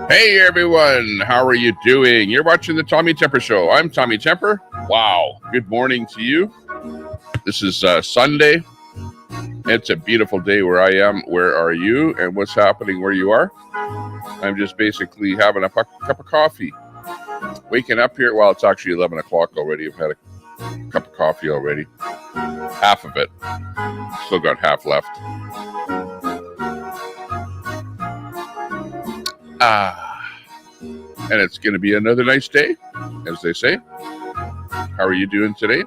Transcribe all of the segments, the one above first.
Hey everyone, how are you doing? You're watching the Tommy Temper Show. I'm Tommy Temper. Wow, good morning to you. This is Sunday. It's a beautiful day where I am. Where are you? And what's happening where you are? I'm just basically having a cup of coffee. Waking up here. Well, it's actually 11 o'clock already. I've had a cup of coffee already. Half of it. Still got half left. And it's going to be another nice day, as they say. How are you doing today?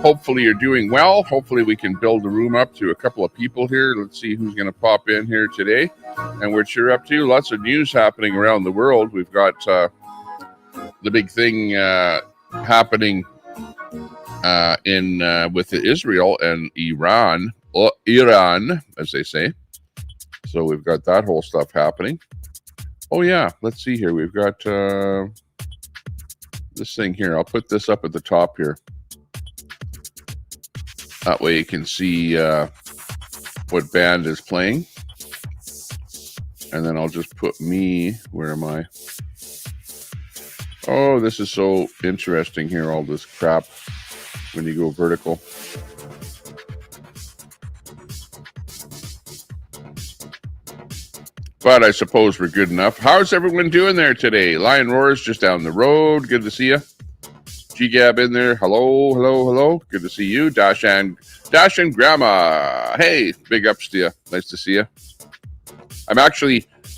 Hopefully you're doing well. Hopefully we can build the room up to a couple of people here. Let's see who's going to pop in here today and what you're up to. Lots of news happening around the world. We've got the big thing happening with Israel and Iran, as they say. So we've got that whole stuff happening. Oh yeah, let's see here. We've got this thing here. I'll put this up at the top here. That way you can see what band is playing. And then I'll just put me. Where am I? Oh, this is so interesting here, all this crap when you go vertical. But I suppose we're good enough. How's everyone doing there today? Lion Roars just down the road. Good to see you. G-Gab in there. Hello, hello, hello. Good to see you. Dash and Grandma. Hey, big ups to you. Nice to see you.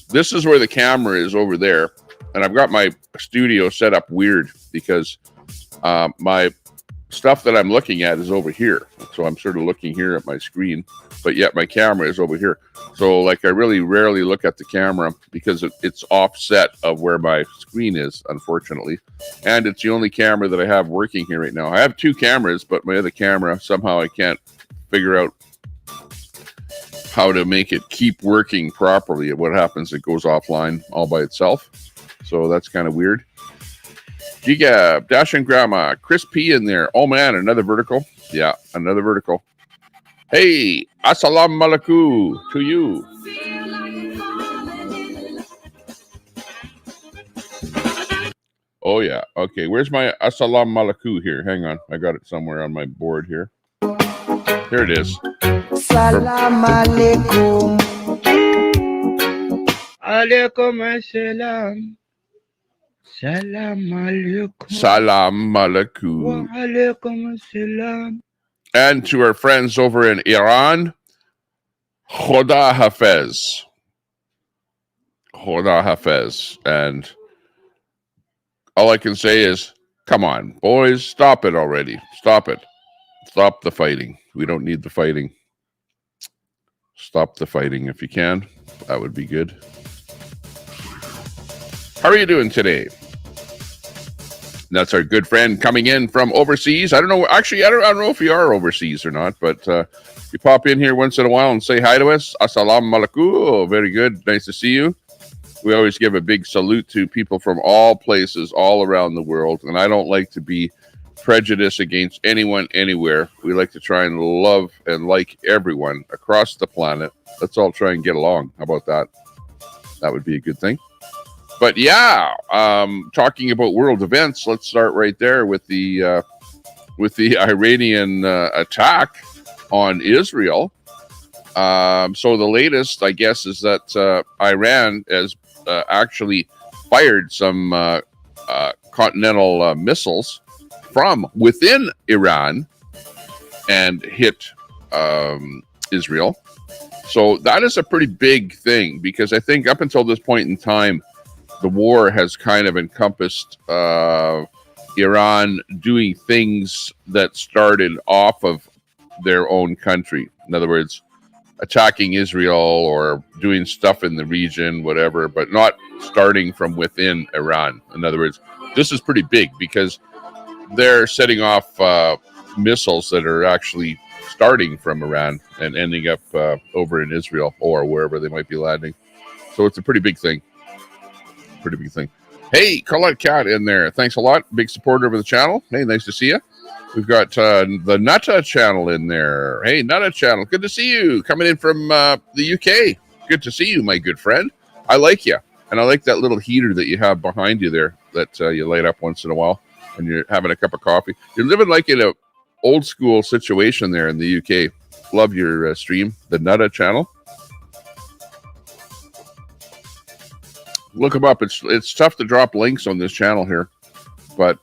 This is where the camera is over there. And I've got my studio set up weird because my stuff that I'm looking at is over here. So I'm sort of looking here at my screen, but yet my camera is over here. So like I really rarely look at the camera because it's offset of where my screen is, unfortunately. And it's the only camera that I have working here right now. I have two cameras, but my other camera, somehow I can't figure out how to make it keep working properly. What happens, it goes offline all by itself. So that's kind of weird. Gigab, Dash and Grandma, Chris P in there. Oh man, another vertical. Yeah, another vertical. Hey, assalamu alaikum to you. Oh yeah, okay. Where's my assalamu alaikum here? Hang on, I got it somewhere on my board here. Here it is. Salam alaikum. Alaikum assalam. Salam alaikum. Salam alaikum. Wa alaikum assalam. And to our friends over in Iran, Khoda Hafez. Khoda Hafez. And all I can say is, come on, boys, stop it already. Stop it. Stop the fighting. We don't need the fighting. Stop the fighting if you can. That would be good. How are you doing today? That's our good friend coming in from overseas. I don't know. Actually, I don't know if you are overseas or not, but you pop in here once in a while and say hi to us. Assalamu alaikum. Oh, very good. Nice to see you. We always give a big salute to people from all places, all around the world. And I don't like to be prejudiced against anyone, anywhere. We like to try and love and like everyone across the planet. Let's all try and get along. How about that? That would be a good thing. But yeah, talking about world events, let's start right there with the Iranian attack on Israel. So the latest, I guess, is that Iran has actually fired some continental missiles from within Iran and hit Israel. So that is a pretty big thing because I think up until this point in time, the war has kind of encompassed Iran doing things that started off of their own country. In other words, attacking Israel or doing stuff in the region, whatever, but not starting from within Iran. In other words, this is pretty big because they're setting off missiles that are actually starting from Iran and ending up over in Israel or wherever they might be landing. So it's a pretty big thing. Pretty big thing. Hey, Colette Cat in there. Thanks a lot. Big supporter of the channel. Hey, nice to see you. We've got the Nutta channel in there. Hey, Nutta channel. Good to see you. Coming in from the UK. Good to see you, my good friend. I like you. And I like that little heater that you have behind you there that you light up once in a while when you're having a cup of coffee. You're living like in a old school situation there in the UK. Love your stream, the Nutta channel. Look them up. It's tough to drop links on this channel here, but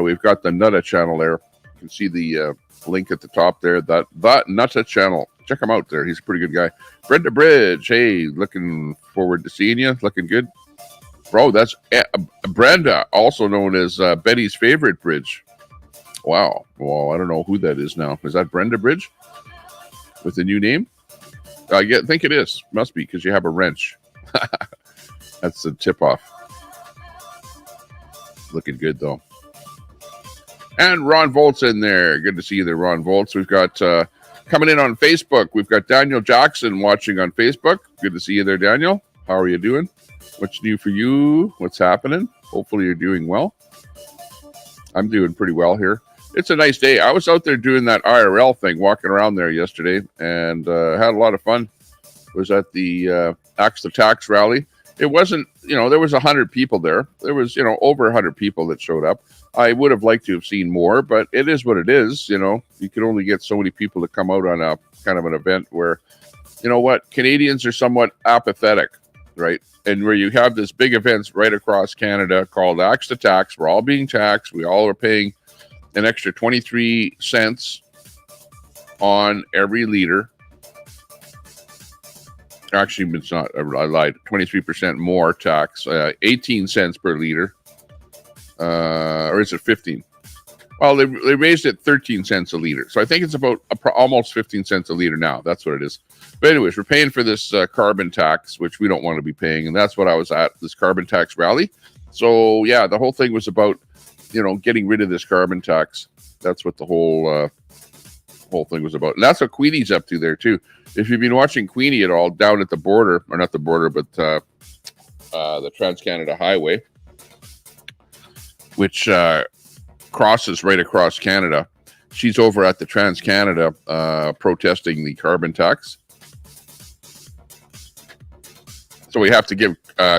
we've got the Nutta channel there. You can see the link at the top there. That Nutta channel. Check him out there. He's a pretty good guy. Brenda Bridge. Hey, looking forward to seeing you. Looking good. Bro, that's Brenda, also known as Betty's favorite bridge. Wow. Well, I don't know who that is now. Is that Brenda Bridge with a new name? I think it is. Must be because you have a wrench. That's the tip off. Looking good though. And Ron Volt's in there. Good to see you there, Ron Volts. We've got coming in on Facebook. We've got Daniel Jackson watching on Facebook. Good to see you there, Daniel. How are you doing? What's new for you? What's happening? Hopefully you're doing well. I'm doing pretty well here. It's a nice day. I was out there doing that IRL thing, walking around there yesterday, and had a lot of fun. Was at the Axe the Tax rally. It wasn't, there was 100 people there. There was, over 100 people that showed up. I would have liked to have seen more, but it is what it is. You can only get so many people to come out on a kind of an event where, Canadians are somewhat apathetic, right? And where you have this big events right across Canada called Axe the Tax. We're all being taxed. We all are paying an extra 23 cents on every liter. Actually, it's not. I lied. 23% more tax. 18 cents per liter. Or is it 15? Well, they raised it 13 cents a liter. So I think it's about almost 15 cents a liter now. That's what it is. But anyways, we're paying for this carbon tax, which we don't want to be paying. And that's what I was at, this carbon tax rally. So, yeah, the whole thing was about, getting rid of this carbon tax. That's what the whole thing was about. And that's what Queenie's up to there, too. If you've been watching Queenie at all down at the border, or not the border, but the Trans-Canada Highway, which crosses right across Canada, she's over at the Trans-Canada protesting the carbon tax. So we have to give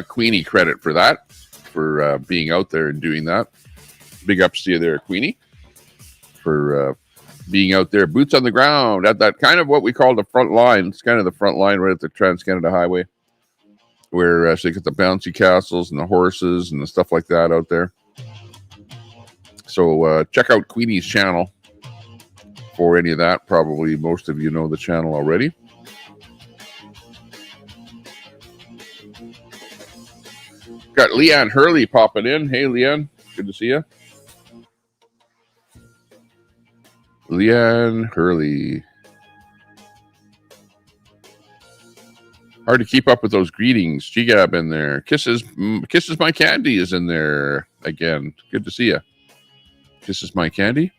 Queenie credit for that, for being out there and doing that. Big ups to you there, Queenie, for being out there, boots on the ground at that kind of what we call the front line. It's kind of the front line right at the Trans-Canada Highway, where so you get the bouncy castles and the horses and the stuff like that out there. So check out Queenie's channel for any of that. Probably most of you know the channel already. Got Leanne Hurley popping in. Hey, Leanne. Good to see you. Leanne Hurley. Hard to keep up with those greetings. G-Gab in there. Kisses My Candy is in there again. Good to see you. Kisses My Candy.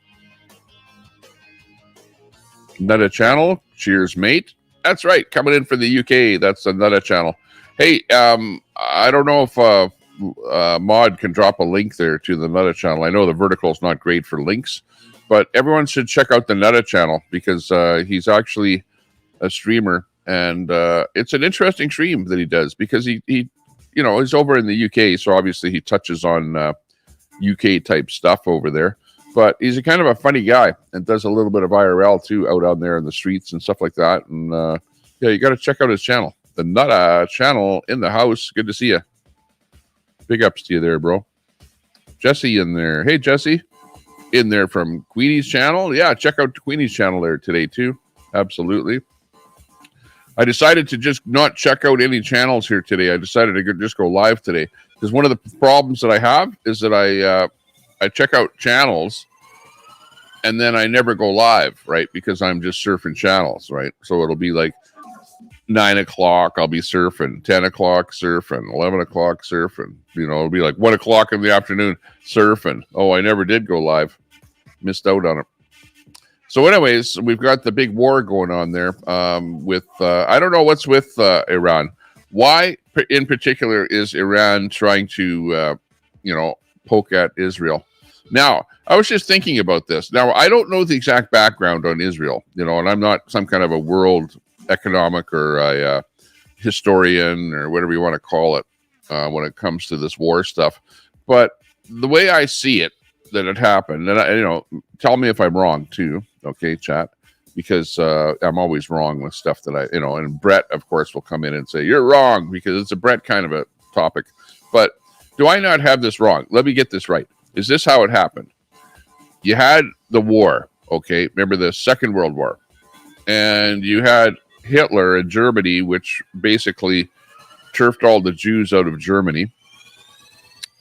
Nutta channel. Cheers, mate. That's right. Coming in for the UK. That's the Nutta channel. Hey, I don't know if Mod can drop a link there to the Nutta channel. I know the vertical is not great for links, but everyone should check out the Nutta channel because he's actually a streamer, and it's an interesting stream that he does because he he's over in the UK, so obviously he touches on UK type stuff over there. But he's a kind of a funny guy and does a little bit of IRL too out on there in the streets and stuff like that. And yeah, you got to check out his channel, the Nutta channel in the house. Good to see you. Big ups to you there, bro. Jesse in there. Hey, Jesse. In there from Queenie's channel. Yeah, check out Queenie's channel there today too. Absolutely. I decided to just not check out any channels here today. I decided to just go live today because one of the problems that I have is that I check out channels and then I never go live, right? Because I'm just surfing channels, right? So it'll be like 9 o'clock, I'll be surfing, 10 o'clock surfing, 11 o'clock surfing. It'll be like 1 o'clock in the afternoon surfing. Oh, I never did go live. Missed out on it. So anyways, we've got the big war going on there with, I don't know what's with Iran. Why in particular is Iran trying to, poke at Israel? Now, I was just thinking about this. Now, I don't know the exact background on Israel, and I'm not some kind of a world economic or a historian or whatever you want to call it when it comes to this war stuff. But the way I see it, that it happened, and tell me if I'm wrong too, okay, chat, because I'm always wrong with stuff that and Brett, of course, will come in and say you're wrong because it's a Brett kind of a topic. But do I not have this wrong? Let me get this right. Is this how it happened? You had the war, okay? Remember the Second World War, and you had Hitler in Germany, which basically turfed all the Jews out of Germany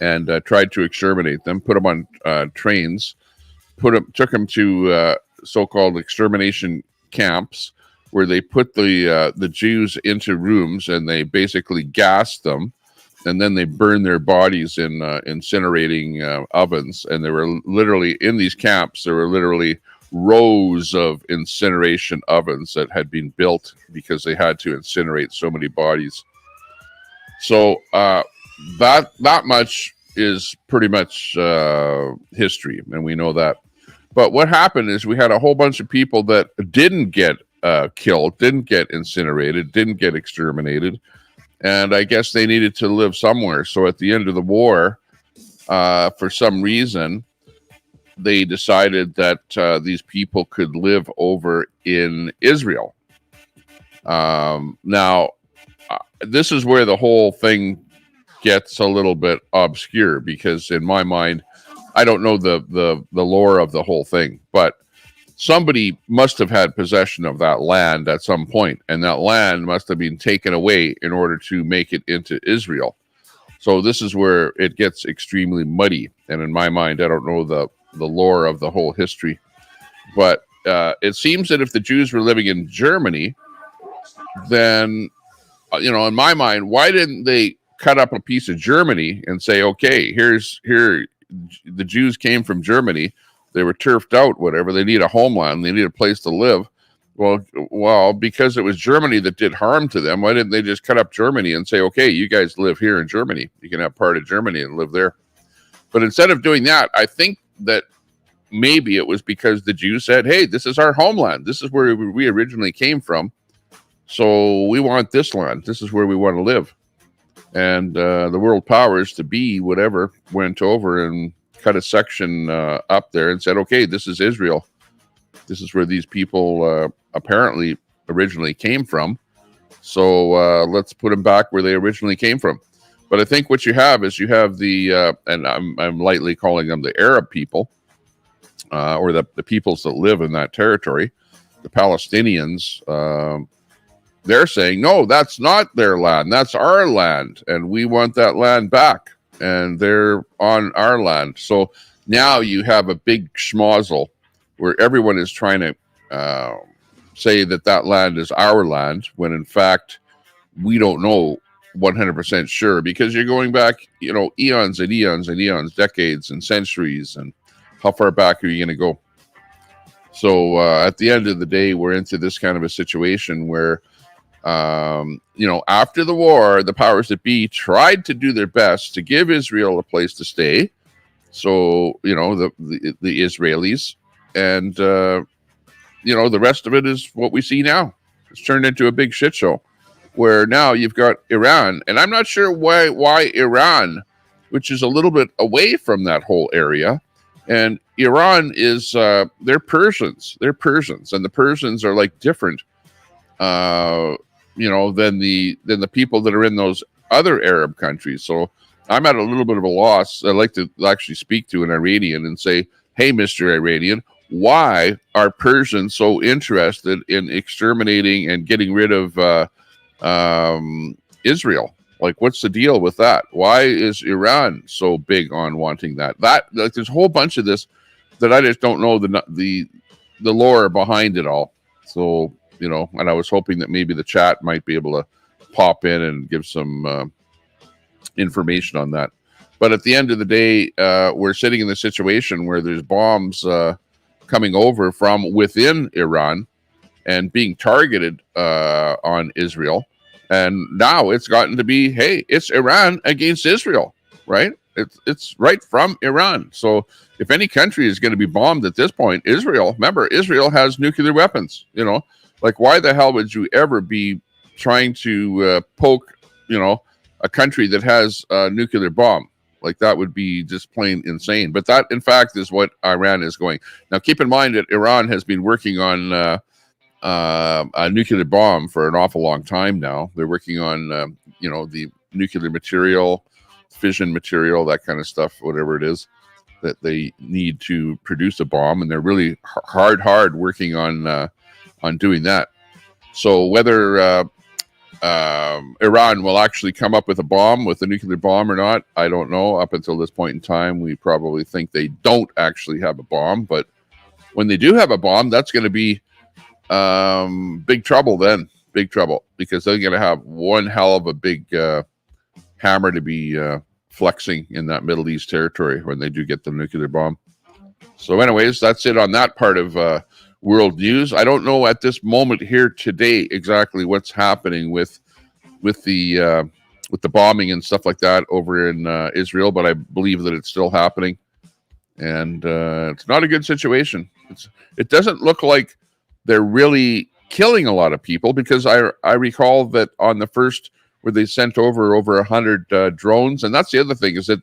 and tried to exterminate them, put them on trains, took them to so-called extermination camps where they put the Jews into rooms and they basically gassed them, and then they burned their bodies in incinerating ovens. And they were literally in these camps. There were literally rows of incineration ovens that had been built because they had to incinerate so many bodies. So that much is pretty much history, and we know that. But what happened is we had a whole bunch of people that didn't get killed, didn't get incinerated, didn't get exterminated, and I guess they needed to live somewhere. So at the end of the war, for some reason, they decided that these people could live over in Israel. Now, this is where the whole thing gets a little bit obscure, because in my mind, I don't know the lore of the whole thing, but somebody must have had possession of that land at some point, and that land must have been taken away in order to make it into Israel. So this is where it gets extremely muddy, and in my mind, I don't know the lore of the whole history, but it seems that if the Jews were living in Germany, then in my mind, why didn't they cut up a piece of Germany and say, okay, here the Jews came from Germany, they were turfed out, whatever, they need a homeland, they need a place to live. Well, because it was Germany that did harm to them, why didn't they just cut up Germany and say, okay, you guys live here in Germany, you can have part of Germany and live there? But instead of doing that, I think that maybe it was because the Jews said, hey, this is our homeland, this is where we originally came from, so we want this land, this is where we want to live. And the world powers to be whatever went over and cut a section up there and said, okay, this is Israel. This is where these people apparently originally came from. So let's put them back where they originally came from. But I think what you have is the, and I'm lightly calling them the Arab people, or the peoples that live in that territory, the Palestinians. They're saying, no, that's not their land. That's our land. And we want that land back. And they're on our land. So now you have a big schmozzle where everyone is trying to say that land is our land, when in fact, we don't know 100% sure, because you're going back, eons and eons and eons, decades and centuries. And how far back are you going to go? So at the end of the day, we're into this kind of a situation where, after the war, the powers that be tried to do their best to give Israel a place to stay. So, the Israelis, and, the rest of it is what we see now. It's turned into a big shit show where now you've got Iran, and I'm not sure why Iran, which is a little bit away from that whole area. And Iran is, they're Persians, and the Persians are like different, than the people that are in those other Arab countries. So I'm at a little bit of a loss. I'd like to actually speak to an Iranian and say, hey, Mr. Iranian, why are Persians so interested in exterminating and getting rid of Israel? Like, what's the deal with that? Why is Iran so big on wanting that? There's a whole bunch of this that I just don't know the lore behind it all. So, and I was hoping that maybe the chat might be able to pop in and give some information on that. But at the end of the day, we're sitting in the situation where there's bombs coming over from within Iran and being targeted on Israel. And now it's gotten to be, hey, it's Iran against Israel, right? It's right from Iran. So if any country is going to be bombed at this point, Israel. Remember, Israel has nuclear weapons, Like, why the hell would you ever be trying to poke, a country that has a nuclear bomb. Like, that would be just plain insane. But that, in fact, is what Iran is going. Now, keep in mind that Iran has been working on a nuclear bomb for an awful long time now. They're working on, the nuclear material, fission material, that kind of stuff, whatever it is that they need to produce a bomb. And they're really hard working on doing that. So whether Iran will actually come up with a nuclear bomb or not, I don't know. Up until this point in time, we probably think they don't actually have a bomb. But when they do have a bomb, that's going to be big trouble then. Big trouble, because they're going to have one hell of a big hammer to be flexing in that Middle East territory when they do get the nuclear bomb. So anyways, that's it on that part of world news. I don't know at this moment here today exactly what's happening with the bombing and stuff like that over in Israel, but I believe that it's still happening, and it's not a good situation. It doesn't look like they're really killing a lot of people, because I recall that on the first, where they sent over 100 drones, and that's the other thing, is that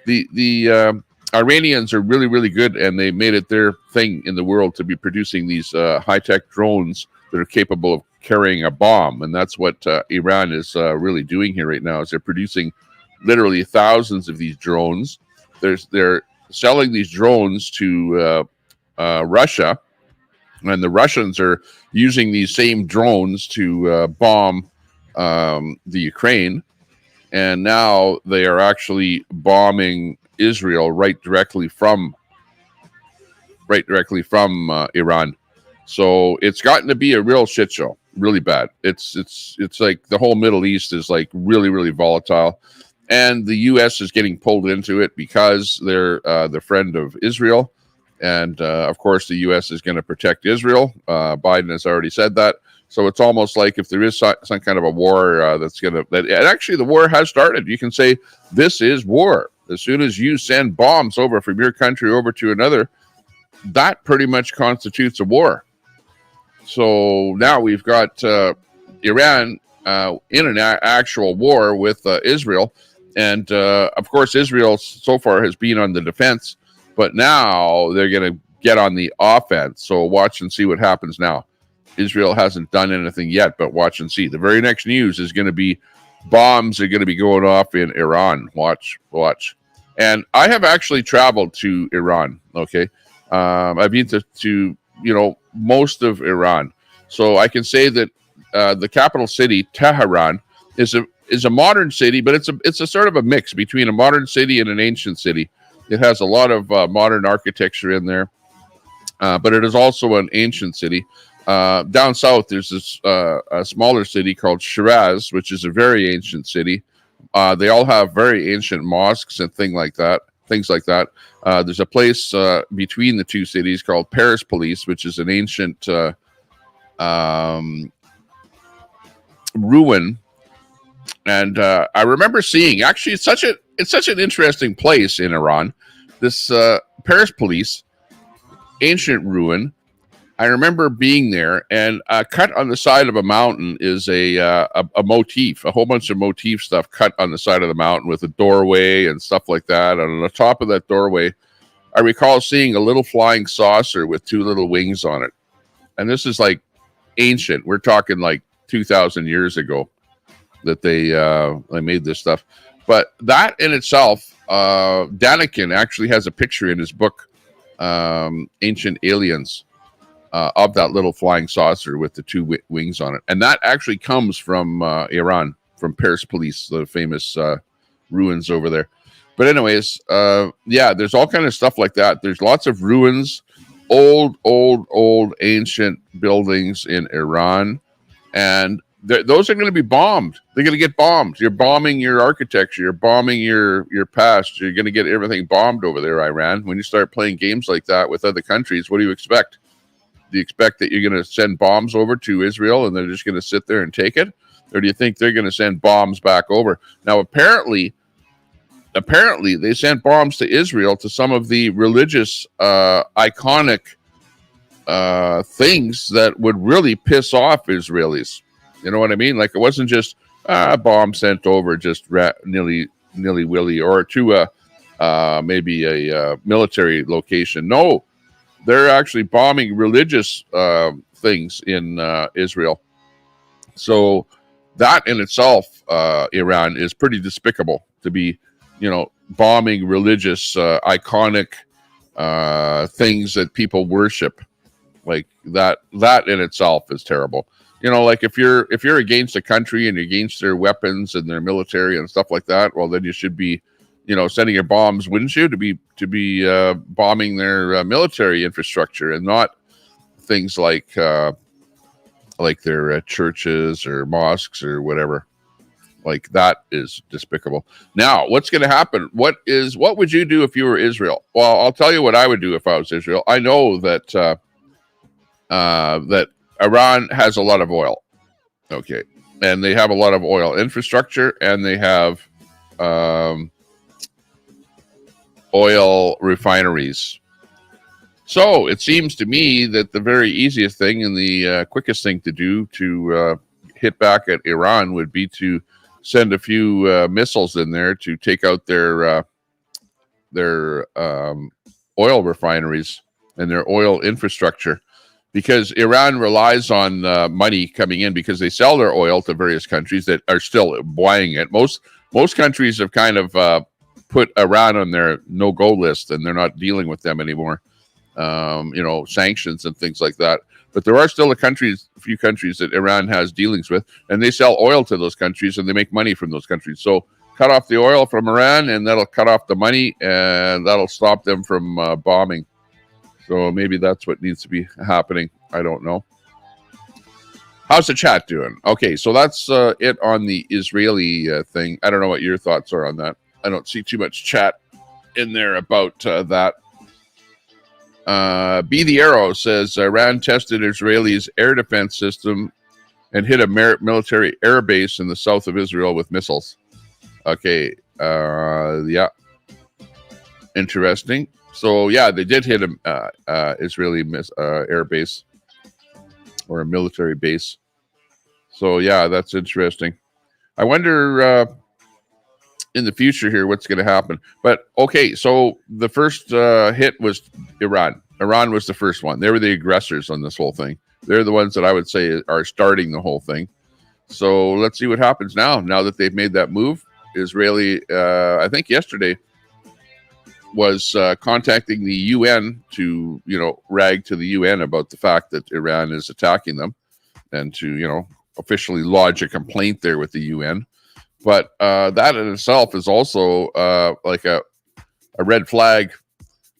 the Iranians are really, really good, and they made it their thing in the world to be producing these high-tech drones that are capable of carrying a bomb. And that's what Iran is really doing here right now, is they're producing literally thousands of these drones. They're selling these drones to Russia, and the Russians are using these same drones to bomb the Ukraine. And now they are actually bombing Israel right directly from Iran. So it's gotten to be a real shit show, really bad. It's like the whole Middle East is like really, really volatile, and the U.S. is getting pulled into it because they're the friend of Israel, and of course the U.S. is going to protect Israel. Biden has already said that. So it's almost like if there is some kind of a war and actually the war has started. You can say this is war. As soon as you send bombs over from your country over to another, that pretty much constitutes a war. So now we've got Iran in an actual war with Israel. And of course, Israel so far has been on the defense, but now they're going to get on the offense. So watch and see what happens now. Israel hasn't done anything yet, but watch and see. The very next news is going to be bombs are going to be going off in Iran. Watch. And I have actually traveled to Iran. Okay. I've been to most of Iran. So I can say that the capital city, Tehran, is a modern city, but it's a sort of a mix between a modern city and an ancient city. It has a lot of modern architecture in there, but it is also an ancient city. Down south, there's this a smaller city called Shiraz, which is a very ancient city. They all have very ancient mosques and things like that. There's a place between the two cities called Persepolis, which is an ancient ruin. And I remember seeing, actually, it's such an interesting place in Iran. This Persepolis, ancient ruin. I remember being there, and cut on the side of a mountain is a motif, a whole bunch of motif stuff cut on the side of the mountain with a doorway and stuff like that. And on the top of that doorway, I recall seeing a little flying saucer with two little wings on it. And this is like ancient. We're talking like 2,000 years ago that they made this stuff. But that in itself, Daniken actually has a picture in his book, Ancient Aliens, of that little flying saucer with the two wings on it. And that actually comes from Iran, from Persepolis, the famous ruins over there. But anyways, there's all kind of stuff like that. There's lots of ruins, old ancient buildings in Iran. And those are going to be bombed. They're going to get bombed. You're bombing your architecture. You're bombing your past. You're going to get everything bombed over there, Iran. When you start playing games like that with other countries, what do you expect? Do you expect that you're going to send bombs over to Israel and they're just going to sit there and take it? Or do you think they're going to send bombs back over? Now, apparently they sent bombs to Israel, to some of the religious, iconic things that would really piss off Israelis. You know what I mean? Like it wasn't just a bomb sent over just nilly-willy or to maybe a military location. No, they're actually bombing religious things in Israel. So that in itself, Iran, is pretty despicable to be, bombing religious, iconic things that people worship. Like that in itself is terrible. Like if you're against a country and against their weapons and their military and stuff like that, well, then you should be, sending your bombs, wouldn't you, to be bombing their military infrastructure and not things like their churches or mosques or whatever. Like that is despicable. Now, what's going to happen? What would you do if you were Israel? Well, I'll tell you what I would do if I was Israel. I know that that Iran has a lot of oil. Okay, and they have a lot of oil infrastructure, and they have oil refineries. So it seems to me that the very easiest thing and the quickest thing to do to hit back at Iran would be to send a few missiles in there to take out their oil refineries and their oil infrastructure, because Iran relies on money coming in because they sell their oil to various countries that are still buying it. Most countries have kind of put Iran on their no-go list, and they're not dealing with them anymore. Sanctions and things like that. But there are still a few countries that Iran has dealings with, and they sell oil to those countries, and they make money from those countries. So cut off the oil from Iran, and that'll cut off the money, and that'll stop them from bombing. So maybe that's what needs to be happening. I don't know. How's the chat doing? Okay, so that's it on the Israeli thing. I don't know what your thoughts are on that. I don't see too much chat in there about that. Be the Arrow says Iran tested Israelis' air defense system and hit a military air base in the south of Israel with missiles. Okay, yeah, interesting. So yeah, they did hit a Israeli air base or a military base. So yeah, that's interesting. I wonder in the future here what's going to happen. But okay, so the first hit was Iran. Iran was the first one. They were the aggressors on this whole thing. They're the ones that I would say are starting the whole thing. So let's see what happens now that they've made that move. Israeli, I think yesterday, was contacting the UN to, rag to the UN about the fact that Iran is attacking them, and to, officially lodge a complaint there with the UN. But that in itself is also like a red flag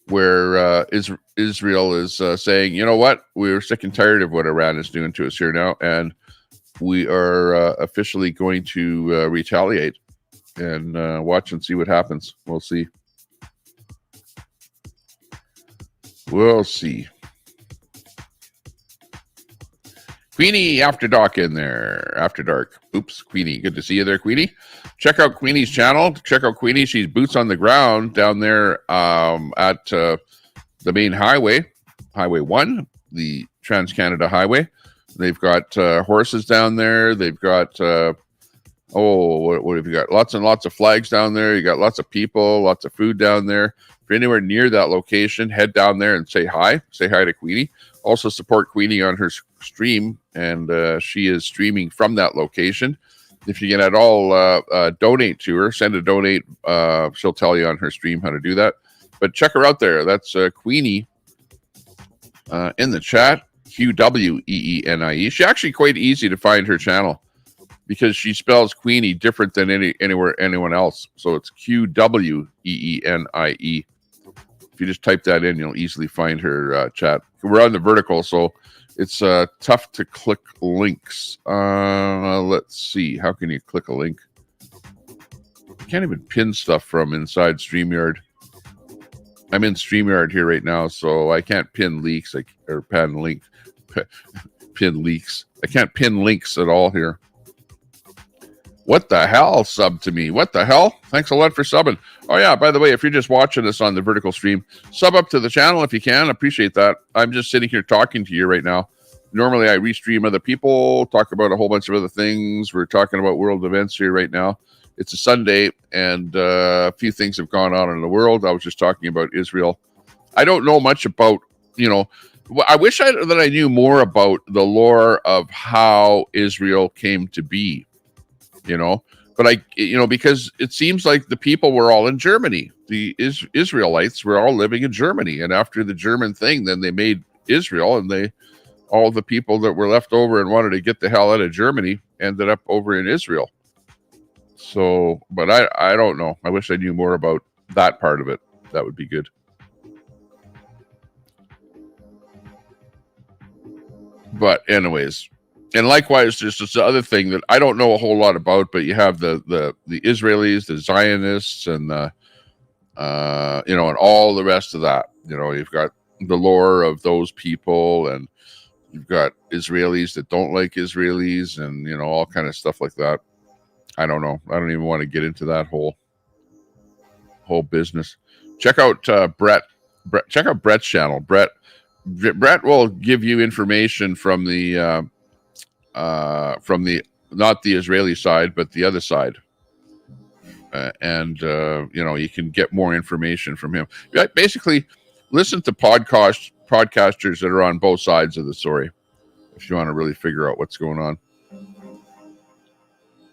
where Israel is saying, you know what, we're sick and tired of what Iran is doing to us here now, and we are officially going to retaliate, and watch and see what happens. We'll see. We'll see. Queenie After Dark in there. After Dark. Oops, Queenie. Good to see you there, Queenie. Check out Queenie's channel. Check out Queenie. She's boots on the ground down there at the main highway, Highway 1, the Trans-Canada Highway. They've got horses down there. They've got, what have you got? Lots and lots of flags down there. You got lots of people, lots of food down there. If you're anywhere near that location, head down there and say hi. Say hi to Queenie. Also support Queenie on her stream, and she is streaming from that location. If you can at all donate to her, send a donate. She'll tell you on her stream how to do that. But check her out there. That's Queenie in the chat. QWEENIE. She's actually quite easy to find her channel because she spells Queenie different than anyone else. So it's QWEENIE. If you just type that in, you'll easily find her chat. We're on the vertical, so it's tough to click links. Let's see. How can you click a link? You can't even pin stuff from inside StreamYard. I'm in StreamYard here right now, so I can't pin leaks or pin leaks. I can't pin links at all here. What the hell? Sub to me. What the hell? Thanks a lot for subbing. Oh, yeah, by the way, if you're just watching us on the vertical stream, sub up to the channel if you can. Appreciate that. I'm just sitting here talking to you right now. normally I restream other people, talk about a whole bunch of other things. We're talking about world events here right now. It's a Sunday, and a few things have gone on in the world. I was just talking about Israel. I don't know much about, I wish that I knew more about the lore of how Israel came to be, but because it seems like the people were all in Germany. The Israelites were all living in Germany. And after the German thing, then they made Israel, and all the people that were left over and wanted to get the hell out of Germany ended up over in Israel. So, but I don't know. I wish I knew more about that part of it. That would be good. But anyways, and likewise, just this other thing that I don't know a whole lot about, but you have the Israelis, the Zionists, and and all the rest of that. You've got the lore of those people, and you've got Israelis that don't like Israelis, and all kind of stuff like that. I don't know. I don't even want to get into that whole business. Check out Brett. Check out Brett's channel. Brett will give you information from the not the Israeli side, but the other side. You can get more information from him. Basically, listen to podcasters that are on both sides of the story if you want to really figure out what's going on.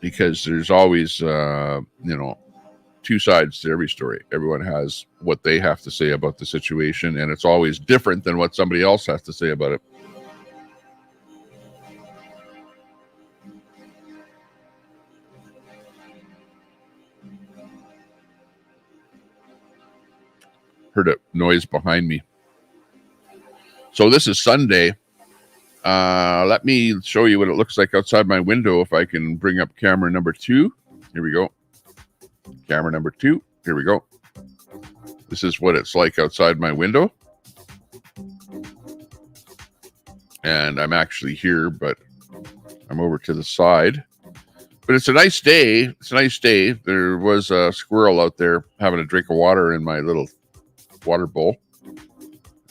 Because there's always, two sides to every story. Everyone has what they have to say about the situation, and it's always different than what somebody else has to say about it. Heard a noise behind me. So this is Sunday. Let me show you what it looks like outside my window. If I can bring up camera number 2. Here we go. Camera number 2. Here we go. This is what it's like outside my window. And I'm actually here, but I'm over to the side. But it's a nice day. It's a nice day. There was a squirrel out there having a drink of water in my little water bowl.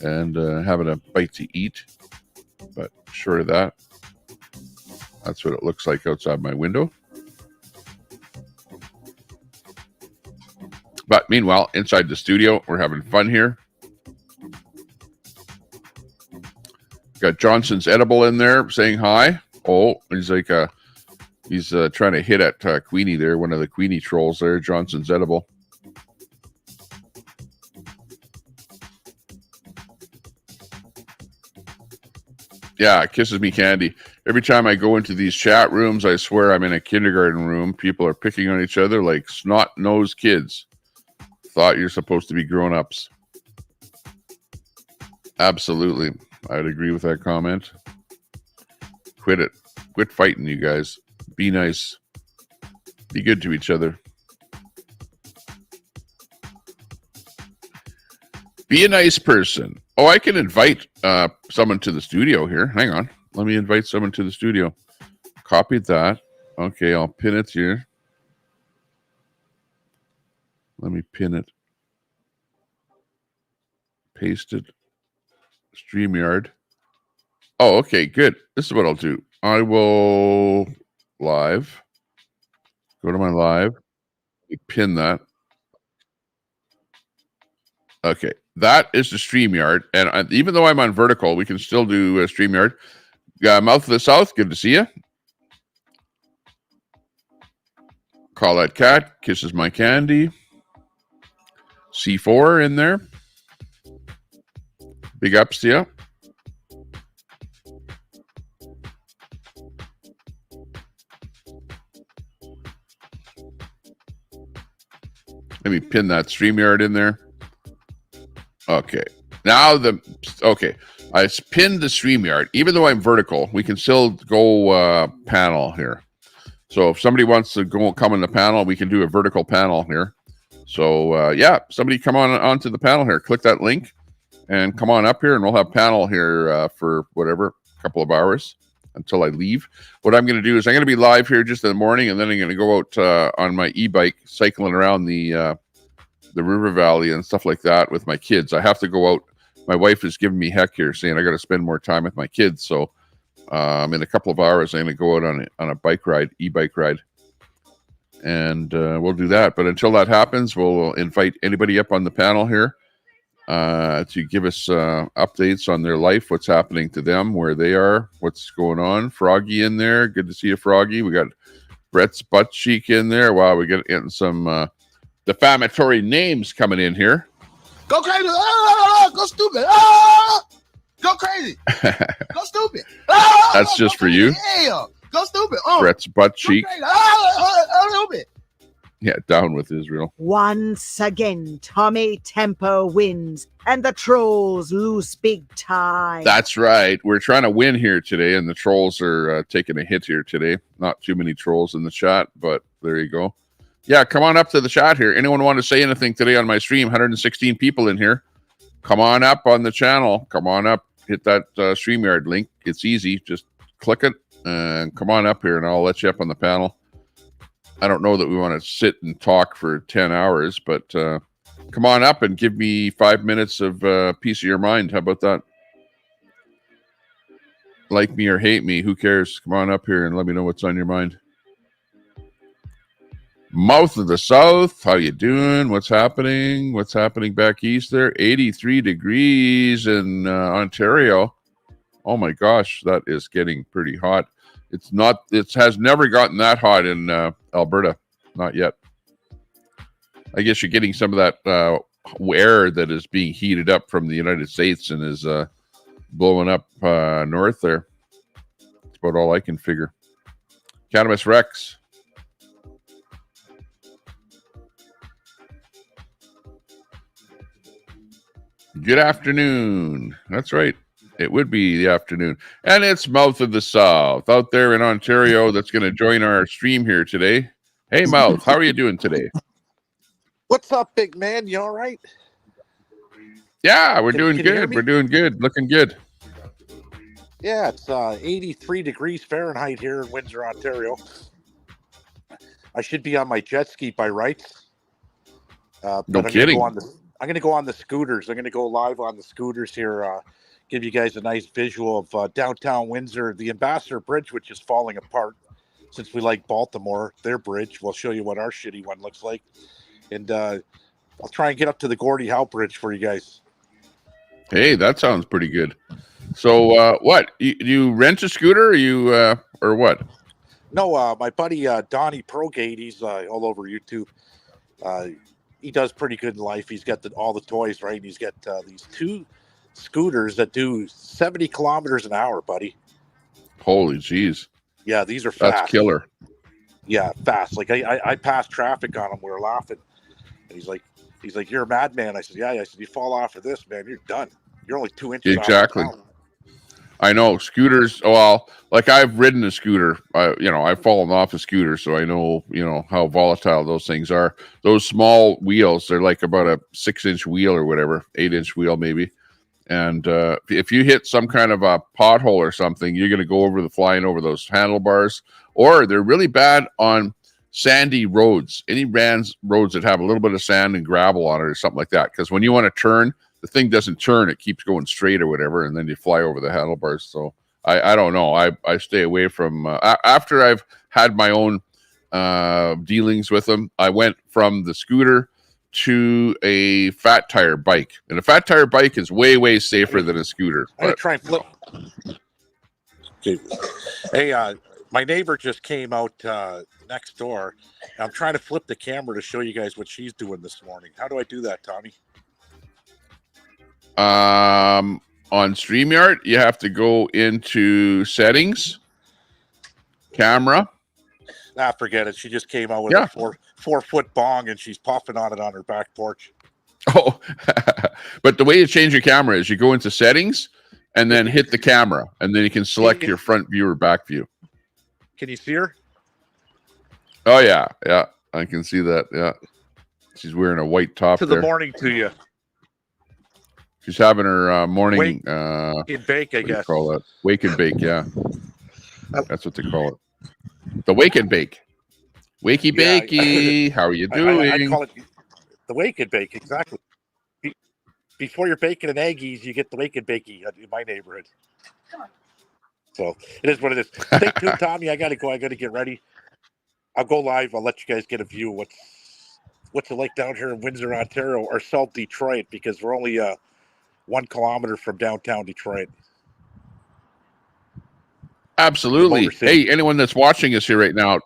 And having a bite to eat. But short of that, that's what it looks like outside my window. But meanwhile, inside the studio, we're having fun here. Got Johnson's Edible in there saying hi. Oh, he's like he's trying to hit at Queenie there, one of the Queenie trolls there, Johnson's Edible. Yeah, it kisses me candy. Every time I go into these chat rooms, I swear I'm in a kindergarten room. People are picking on each other like snot-nosed kids. Thought you're supposed to be grown-ups. Absolutely. I'd agree with that comment. Quit it. Quit fighting, you guys. Be nice. Be good to each other. Be a nice person. Oh, I can invite someone to the studio here. Hang on. Let me invite someone to the studio. Copied that. Okay, I'll pin it here. Let me pin it. Paste it. StreamYard. Oh, okay, good. This is what I'll do. I will live. Go to my live. Pin that. Okay, that is the StreamYard. And even though I'm on vertical, we can still do StreamYard. Mouth of the South, good to see you. Call that cat. Kisses my candy. C4 in there. Big ups to you. Let me pin that StreamYard in there. Okay. Now I pinned the StreamYard. Even though I'm vertical, we can still go panel here. So if somebody wants to come in the panel, we can do a vertical panel here. So yeah, somebody come onto the panel here. Click that link and come on up here, and we'll have panel here for whatever, a couple of hours until I leave. What I'm going to do is I'm going to be live here just in the morning, and then I'm going to go out on my e-bike cycling around the river valley and stuff like that with my kids. I have to go out. My wife is giving me heck here, saying I got to spend more time with my kids. So In a couple of hours, I'm going to go out on a bike ride, e-bike ride, and we'll do that. But until that happens, we'll invite anybody up on the panel here to give us updates on their life, what's happening to them, where they are, what's going on. Froggy in there. Good to see you, Froggy. We got Brett's butt cheek in there. Wow, we got getting some defamatory names coming in here. Go crazy. Ah, go stupid. Ah, go crazy. Go stupid. Ah, That's just for you. Yeah. Go stupid. Brett's butt cheek. Stupid. Yeah, down with Israel. Once again, Tommy Tempo wins, and the trolls lose big time. That's right. We're trying to win here today, and the trolls are taking a hit here today. Not too many trolls in the chat, but there you go. Yeah, come on up to the chat here. Anyone want to say anything today on my stream? 116 people in here. Come on up on the channel. Come on up. Hit that StreamYard link. It's easy. Just click it and come on up here, and I'll let you up on the panel. I don't know that we want to sit and talk for 10 hours, but come on up and give me 5 minutes of peace of your mind. How about that? Like me or hate me, who cares? Come on up here and let me know what's on your mind. Mouth of the South, how you doing? What's happening? What's happening back east there? 83 degrees in Ontario. Oh my gosh, that is getting pretty hot. It has never gotten that hot in Alberta. Not yet. I guess you're getting some of that air that is being heated up from the United States and is blowing up north there. That's about all I can figure. Cannabis Rex. Good afternoon. That's right. It would be the afternoon. And it's Mouth of the South out there in Ontario that's going to join our stream here today. Hey, Mouth, how are you doing today? What's up, big man? You all right? Yeah, we're doing can you hear good. me? We're doing good. Looking good. Yeah, it's 83 degrees Fahrenheit here in Windsor, Ontario. I should be on my jet ski by rights. No kidding. I'm going to go on the scooters. I'm going to go live on the scooters here, give you guys a nice visual of downtown Windsor, the Ambassador Bridge, which is falling apart. Since we like Baltimore, their bridge. We'll show you what our shitty one looks like. And I'll try and get up to the Gordie Howe Bridge for you guys. Hey, that sounds pretty good. So what? You rent a scooter or what? No, my buddy Donnie Progate, he's all over YouTube. He does pretty good in life. He's got all the toys, right? And he's got these two scooters that do 70 kilometers an hour, buddy. Holy jeez. Yeah, these are fast. That's killer. Yeah, fast. Like I passed traffic on him. We were laughing. And he's like, you're a madman. I said, yeah. I said, you fall off of this, man, you're done. You're only 2 inches Exactly. off the ground. I know scooters. Well, like I've ridden a scooter. I've fallen off a scooter, so I know how volatile those things are. Those small wheels, they're like about a 6-inch wheel or whatever, 8-inch wheel maybe. And if you hit some kind of a pothole or something, you're going to go flying over those handlebars. Or they're really bad on sandy roads. Any roads that have a little bit of sand and gravel on it or something like that. Because when you want to turn, the thing doesn't turn, it keeps going straight or whatever, and then you fly over the handlebars. So I don't know. I stay away from after I've had my own dealings with them. I went from the scooter to a fat tire bike, and a fat tire bike is way safer than a scooter. I'm gonna try and flip. Hey, my neighbor just came out next door. I'm trying to flip the camera to show you guys what she's doing this morning. How do I do that, Tommy? On StreamYard, you have to go into settings, camera. Forget it. She just came out with a 4-foot bong and she's puffing on it on her back porch. Oh, but the way you change your camera is you go into settings and then hit the camera, and then you can select your front view or back view. Can you see her? Oh yeah, I can see that. Yeah, she's wearing a white top. To the morning to you. She's having her morning wake and bake, I guess. Call it wake and bake. Yeah, that's what they call it. The wake and bake. Wakey bakey. How are you doing? I call it the wake and bake. Exactly. Before you're baking an eggies, you get the wake and bakey in my neighborhood. So it is what it is. Stay tuned, Tommy. I gotta go. I gotta get ready. I'll go live. I'll let you guys get a view of what's it like down here in Windsor, Ontario, or South Detroit, because we're only 1 kilometer from downtown Detroit. Absolutely. Hey, anyone that's watching us here right now,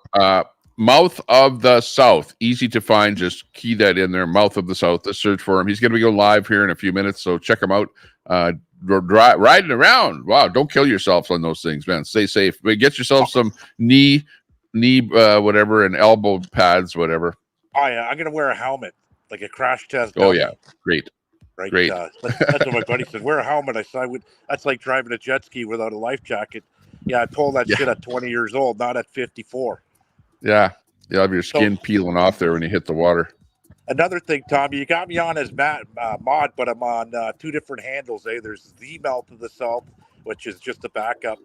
Mouth of the South, easy to find. Just key that in there. Mouth of the South. Let's search for him. He's going to be going live here in a few minutes, so check him out. Riding around. Wow, don't kill yourselves on those things, man. Stay safe. But get yourself some knee, whatever, and elbow pads, whatever. Oh yeah, I'm going to wear a helmet, like a crash test. Oh yeah, great. Right. Great. That's what my buddy said. Wear a helmet. I said that's like driving a jet ski without a life jacket. Yeah, I pulled that shit at 20 years old, not at 54. Yeah, you have your skin peeling off there when you hit the water. Another thing, Tommy, you got me on as mod, but I'm on 2 different handles. There's the Mouth of the South, which is just a backup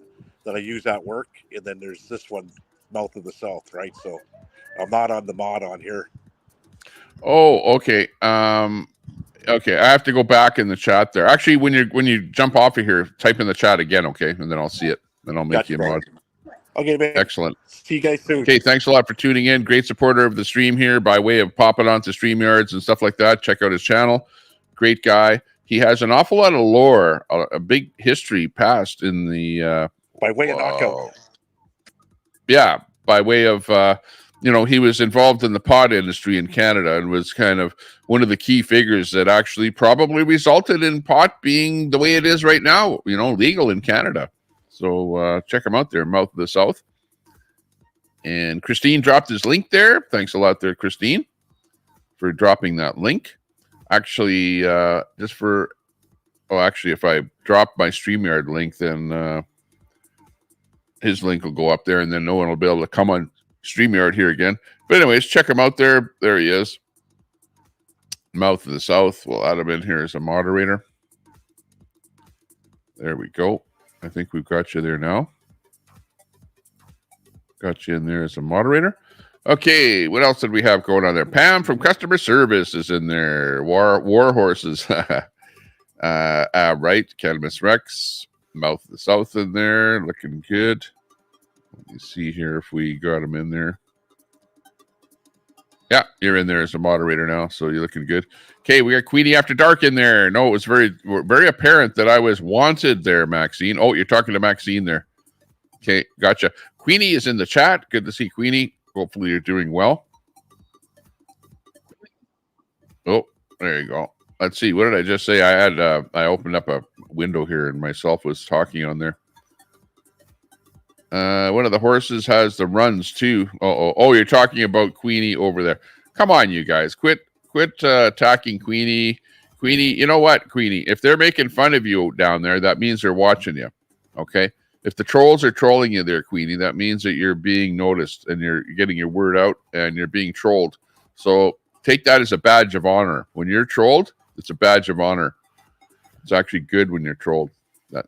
that I use at work, and then there's this one, Mouth of the South, right? So I'm not on the mod on here. Oh, okay. Okay, I have to go back in the chat there. Actually, when you jump off of here, type in the chat again, okay, and then I'll see it. Then I'll make you a mod. Okay, man. Excellent. See you guys soon. Okay, thanks a lot for tuning in. Great supporter of the stream here by way of popping onto StreamYards and stuff like that. Check out his channel. Great guy. He has an awful lot of lore, a big history past in the by way of knockout. Yeah, by way of he was involved in the pot industry in Canada and was kind of one of the key figures that actually probably resulted in pot being the way it is right now, legal in Canada. So check him out there, Mouth of the South. And Christine dropped his link there. Thanks a lot there, Christine, for dropping that link. Actually, if I drop my StreamYard link, then his link will go up there, and then no one will be able to come on StreamYard here again. But anyways, check him out there. There he is. Mouth of the South. We'll add him in here as a moderator. There we go. I think we've got you there now. Got you in there as a moderator. Okay, what else did we have going on there? Pam from customer service is in there. War horses. Right. Cannabis Rex. Mouth of the South in there. Looking good. Let me see here if we got him in there. Yeah, you're in there as a moderator now, so you're looking good. Okay, we got Queenie After Dark in there. No, it was very apparent that I was wanted there, Maxine. Oh, you're talking to Maxine there. Okay, gotcha. Queenie is in the chat. Good to see Queenie. Hopefully you're doing well. Oh, there you go. Let's see. What did I just say? I opened up a window here and myself was talking on there. One of the horses has the runs too. Oh, you're talking about Queenie over there. Come on, you guys. Quit attacking Queenie. Queenie, you know what, Queenie? If they're making fun of you down there, that means they're watching you. Okay? If the trolls are trolling you there, Queenie, that means that you're being noticed and you're getting your word out and you're being trolled. So take that as a badge of honor. When you're trolled, it's a badge of honor. It's actually good when you're trolled.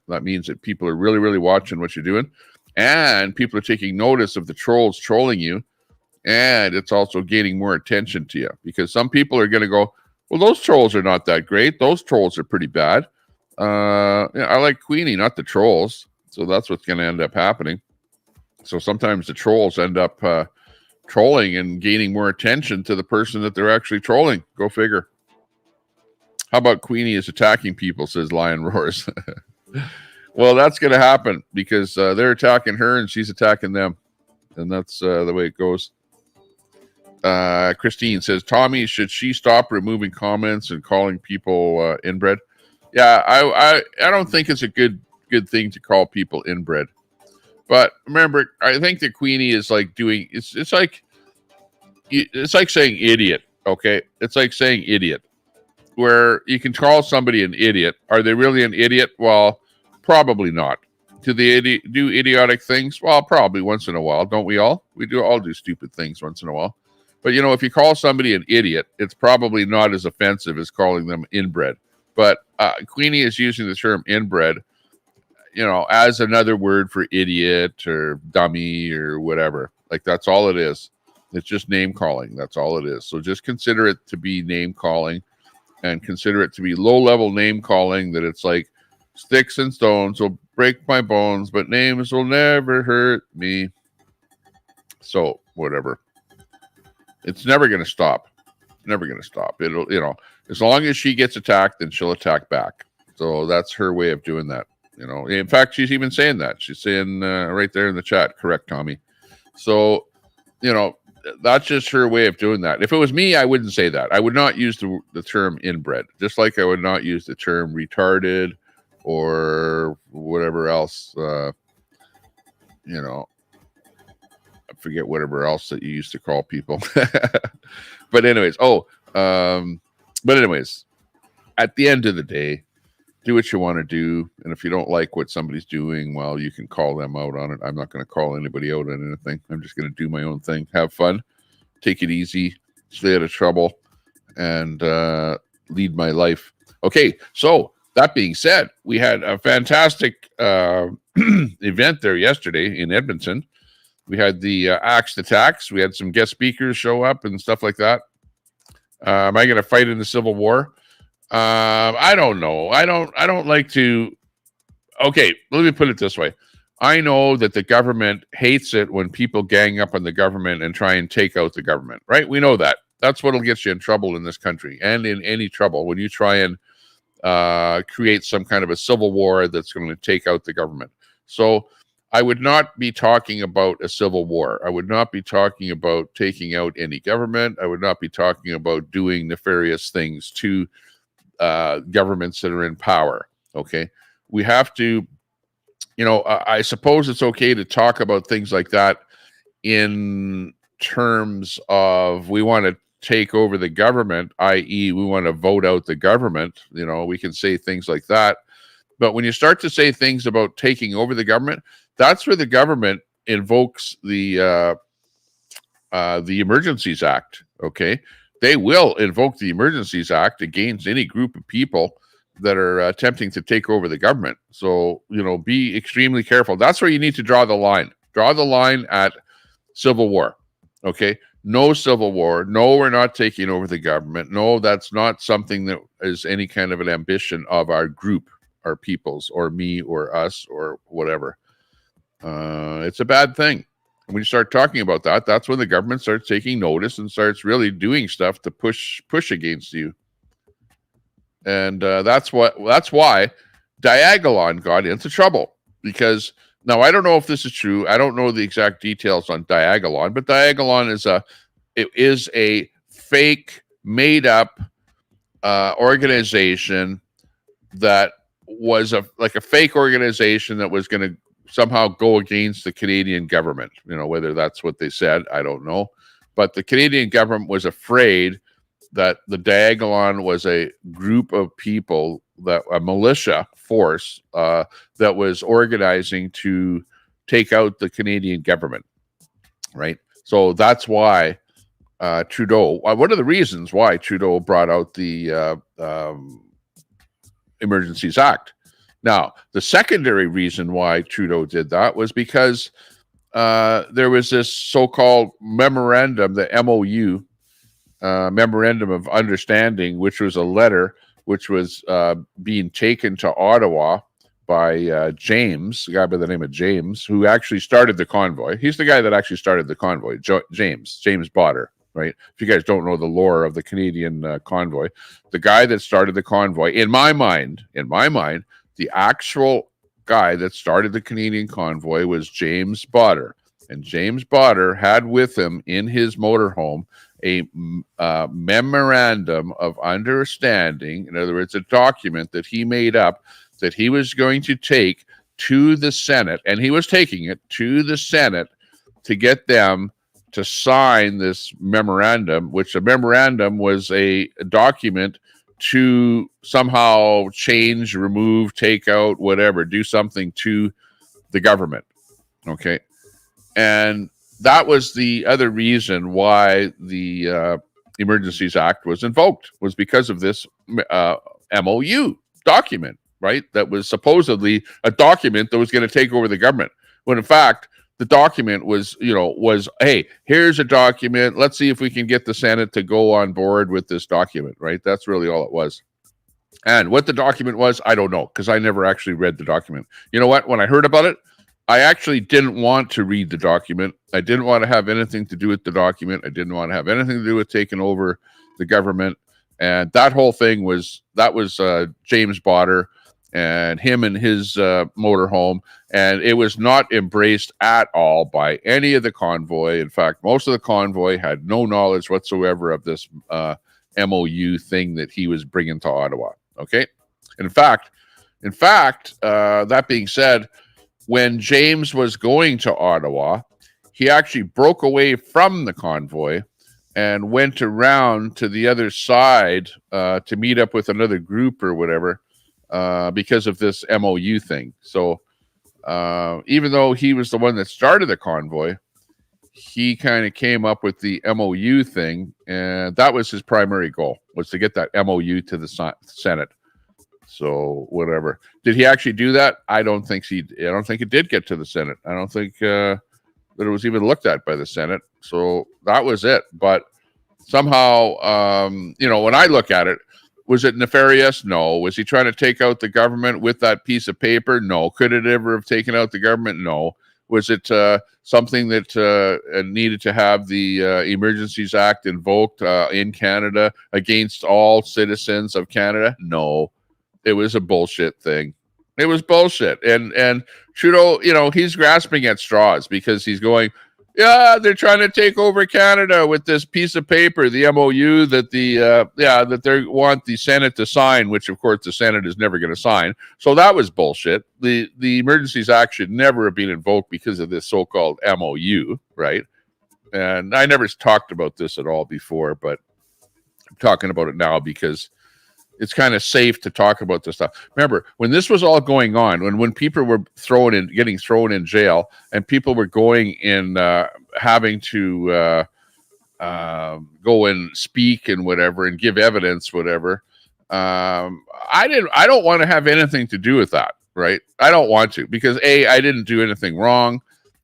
That means that people are really, really watching what you're doing. And people are taking notice of the trolls trolling you. And it's also gaining more attention to you. Because some people are going to go, well, those trolls are not that great. Those trolls are pretty bad. I like Queenie, not the trolls. So that's what's going to end up happening. So sometimes the trolls end up trolling and gaining more attention to the person that they're actually trolling. Go figure. How about Queenie is attacking people, says Lion Roars. Well, that's going to happen because they're attacking her and she's attacking them. And that's the way it goes. Christine says, Tommy, should she stop removing comments and calling people inbred? Yeah, I don't think it's a good thing to call people inbred. But remember, I think that Queenie is like doing, it's like saying idiot, okay? It's like saying idiot. Where you can call somebody an idiot. Are they really an idiot? Well, probably not. Do they do idiotic things? Well, probably once in a while. Don't we all? We all do stupid things once in a while. But, if you call somebody an idiot, it's probably not as offensive as calling them inbred. But Queenie is using the term inbred, as another word for idiot or dummy or whatever. Like, that's all it is. It's just name calling. That's all it is. So just consider it to be name calling. And consider it to be low-level name calling, that it's like sticks and stones will break my bones, but names will never hurt me. So whatever. It's never going to stop. Never going to stop. It'll, as long as she gets attacked, then she'll attack back. So that's her way of doing that. In fact, she's even saying that. She's saying right there in the chat, correct, Tommy. So, that's just her way of doing that. If it was me, I wouldn't say that. I would not use the term inbred, just like I would not use the term retarded or whatever else, I forget whatever else that you used to call people. But anyways, at the end of the day, do what you want to do. And if you don't like what somebody's doing, well, you can call them out on it. I'm not going to call anybody out on anything. I'm just going to do my own thing. Have fun. Take it easy. Stay out of trouble. And lead my life. Okay, so that being said, we had a fantastic event there yesterday in Edmonton. We had the Axed Attacks. We had some guest speakers show up and stuff like that. Am I going to fight in the Civil War? I don't know. I don't like to. Okay, let me put it this way. I know that the government hates it when people gang up on the government and try and take out the government, right? We know that. That's what'll get you in trouble in this country and in any trouble when you try and create some kind of a civil war that's going to take out the government. So I would not be talking about a civil war. I would not be talking about taking out any government. I would not be talking about doing nefarious things to governments that are in power. Okay. We have to, I suppose it's okay to talk about things like that in terms of we want to take over the government, i.e. we want to vote out the government. We can say things like that. But when you start to say things about taking over the government, that's where the government invokes the Emergencies Act. Okay. They will invoke the Emergencies Act against any group of people that are attempting to take over the government. So, be extremely careful. That's where you need to draw the line. Draw the line at civil war. Okay? No civil war. No, we're not taking over the government. No, that's not something that is any kind of an ambition of our group, our peoples, or me, or us, or whatever. It's a bad thing. When you start talking about that, that's when the government starts taking notice and starts really doing stuff to push against you. And that's why Diagolon got into trouble. Because now I don't know if this is true. I don't know the exact details on Diagolon, but Diagolon is a fake, made up organization that was a fake organization that was going to somehow go against the Canadian government. Whether that's what they said, I don't know. But the Canadian government was afraid that the Diagolon was a group of people, a militia force that was organizing to take out the Canadian government, right? So that's why Trudeau, one of the reasons why Trudeau brought out the Emergencies Act. Now, the secondary reason why Trudeau did that was because there was this so-called memorandum, the MOU, Memorandum of Understanding, which was a letter which was being taken to Ottawa by James, a guy by the name of James, who actually started the convoy. He's the guy that actually started the convoy, James Botter, right? If you guys don't know the lore of the Canadian convoy, the guy that started the convoy, in my mind, the actual guy that started the Canadian convoy was James Botter. And James Botter had with him in his motorhome a memorandum of understanding, in other words, a document that he made up that he was going to take to the Senate, and he was taking it to the Senate to get them to sign this memorandum, which a memorandum was a document to somehow change, remove, take out, whatever, do something to the government. Okay. And that was the other reason why the Emergencies Act was invoked, was because of this MOU document, right? That was supposedly a document that was going to take over the government. When in fact, the document was, hey, here's a document. Let's see if we can get the Senate to go on board with this document, right? That's really all it was. And what the document was, I don't know, because I never actually read the document. You know what? When I heard about it, I actually didn't want to read the document. I didn't want to have anything to do with the document. I didn't want to have anything to do with taking over the government. And that whole thing was James Botter and him and his motorhome. And it was not embraced at all by any of the convoy. In fact, most of the convoy had no knowledge whatsoever of this MOU thing that he was bringing to Ottawa. Okay. In fact, that being said, when James was going to Ottawa, he actually broke away from the convoy and went around to the other side to meet up with another group or whatever because of this MOU thing. So even though he was the one that started the convoy, he kind of came up with the MOU thing, and that was his primary goal, was to get that MOU to the Senate. So whatever. Did he actually do that? I don't think it did get to the Senate. I don't think that it was even looked at by the Senate. So that was it. But somehow, when I look at it, was it nefarious? No. Was he trying to take out the government with that piece of paper? No. Could it ever have taken out the government? No. Was it something that needed to have the Emergencies Act invoked in Canada against all citizens of Canada? No. It was a bullshit thing. It was bullshit. And Trudeau, he's grasping at straws because he's going, yeah, they're trying to take over Canada with this piece of paper, the MOU that that they want the Senate to sign, which of course the Senate is never going to sign. So that was bullshit. The Emergencies Act should never have been invoked because of this so-called MOU, right? And I never talked about this at all before, but I'm talking about it now because it's kind of safe to talk about this stuff. Remember, when this was all going on, when people were getting thrown in jail, and people were going in, having to go and speak and whatever, and give evidence, whatever. I don't want to have anything to do with that, right? I don't want to, because I didn't do anything wrong.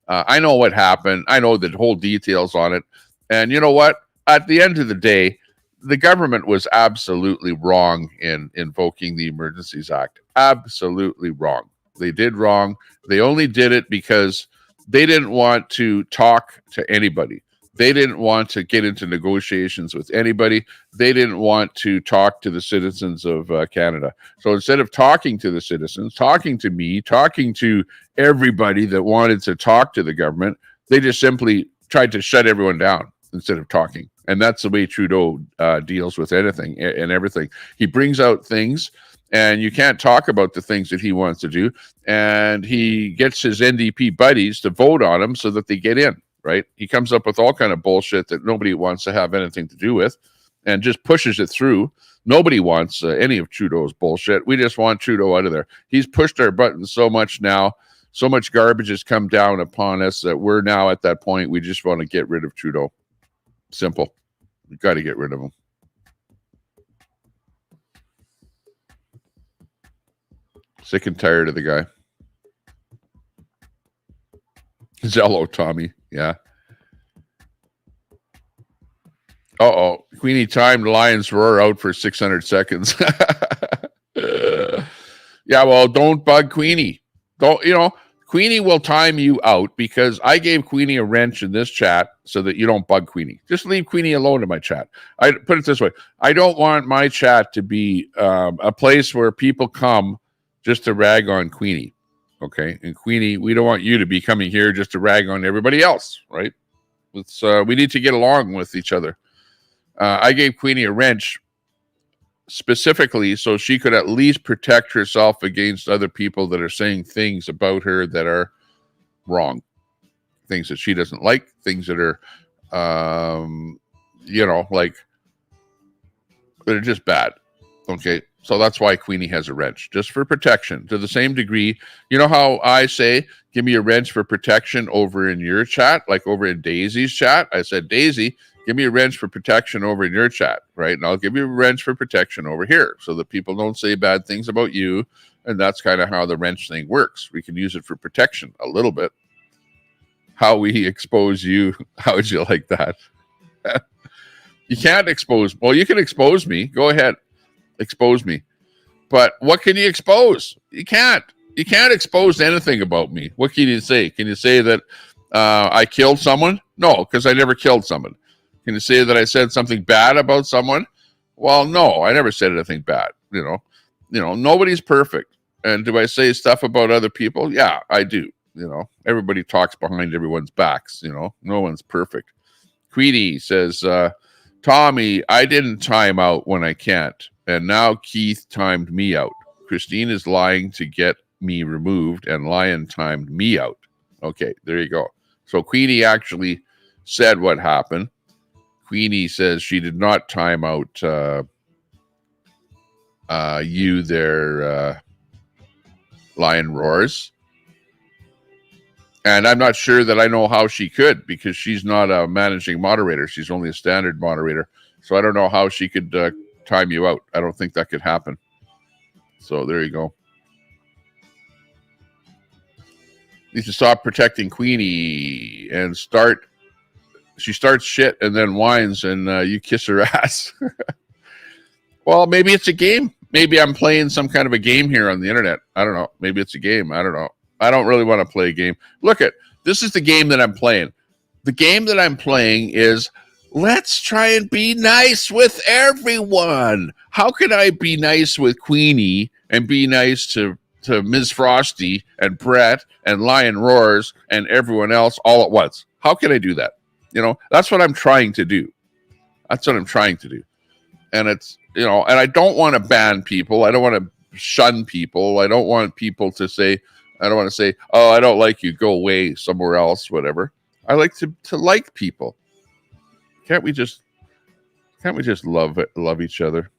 I know what happened. I know the whole details on it. And you know what? At the end of the day, the government was absolutely wrong in invoking the Emergencies Act. Absolutely wrong. They did wrong. They only did it because they didn't want to talk to anybody. They didn't want to get into negotiations with anybody. They didn't want to talk to the citizens of Canada. So instead of talking to the citizens, talking to me, talking to everybody that wanted to talk to the government, they just simply tried to shut everyone down instead of talking. And that's the way Trudeau deals with anything and everything. He brings out things, and you can't talk about the things that he wants to do. And he gets his NDP buddies to vote on him so that they get in, right? He comes up with all kind of bullshit that nobody wants to have anything to do with and just pushes it through. Nobody wants any of Trudeau's bullshit. We just want Trudeau out of there. He's pushed our buttons so much now. So much garbage has come down upon us that we're now at that point. We just want to get rid of Trudeau. Simple. We got to get rid of him. Sick and tired of the guy. Zello, Tommy. Yeah. Uh-oh. Queenie timed Lion's Roar out for 600 seconds. Yeah, well, don't bug Queenie. Queenie will time you out because I gave Queenie a wrench in this chat so that you don't bug Queenie. Just leave Queenie alone in my chat. I put it this way. I don't want my chat to be a place where people come just to rag on Queenie. Okay? And Queenie, we don't want you to be coming here just to rag on everybody else, right? We need to get along with each other. I gave Queenie a wrench specifically so she could at least protect herself against other people that are saying things about her that are wrong, things that she doesn't like, things that are that are just bad. Okay, so that's why Queenie has a wrench, just for protection. To the same degree, you know how I say give me a wrench for protection over in your chat, like over in Daisy's chat? I said, Daisy, give me a wrench for protection over in your chat, right? And I'll give you a wrench for protection over here so that people don't say bad things about you. And that's kind of how the wrench thing works. We can use it for protection a little bit. How we expose you, how would you like that? You can't expose. Well, you can expose me. Go ahead. Expose me. But what can you expose? You can't. You can't expose anything about me. What can you say? Can you say that I killed someone? No, because I never killed someone. Can you say that I said something bad about someone? Well, no, I never said anything bad. You know, nobody's perfect. And do I say stuff about other people? Yeah, I do. You know, everybody talks behind everyone's backs. You know, no one's perfect. Queenie says, Tommy, I didn't time out when I can't. And now Keith timed me out. Christine is lying to get me removed, and Lion timed me out. Okay, there you go. So Queenie actually said what happened. Queenie says she did not time out you there, Lion Roars. And I'm not sure that I know how she could, because she's not a managing moderator. She's only a standard moderator. So I don't know how she could time you out. I don't think that could happen. So there you go. Need to stop protecting Queenie and start. She starts shit and then whines, and you kiss her ass. Well, maybe it's a game. Maybe I'm playing some kind of a game here on the internet. I don't know. Maybe it's a game. I don't know. I don't really want to play a game. Look at this is the game that I'm playing. The game that I'm playing is let's try and be nice with everyone. How can I be nice with Queenie and be nice to Ms. Frosty and Brett and Lion Roars and everyone else all at once? How can I do that? You know, that's what I'm trying to do. That's what I'm trying to do. And it's, you know, and I don't want to ban people. I don't want to shun people. I don't want people to say, I don't want to say, oh, I don't like you, go away somewhere else, whatever. I like to like people. Can't we just love each other?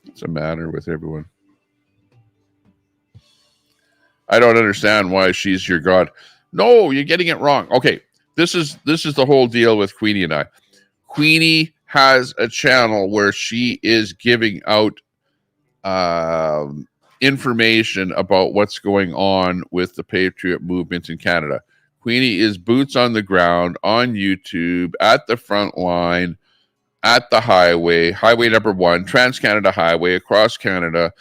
What's the matter with everyone? I don't understand why she's your god. No, you're getting it wrong. Okay, this is the whole deal with Queenie and I. Queenie has a channel where she is giving out information about what's going on with the Patriot movement in Canada. Queenie is boots on the ground on YouTube, at the front line, at the highway number 1, Trans-Canada Highway, across Canada.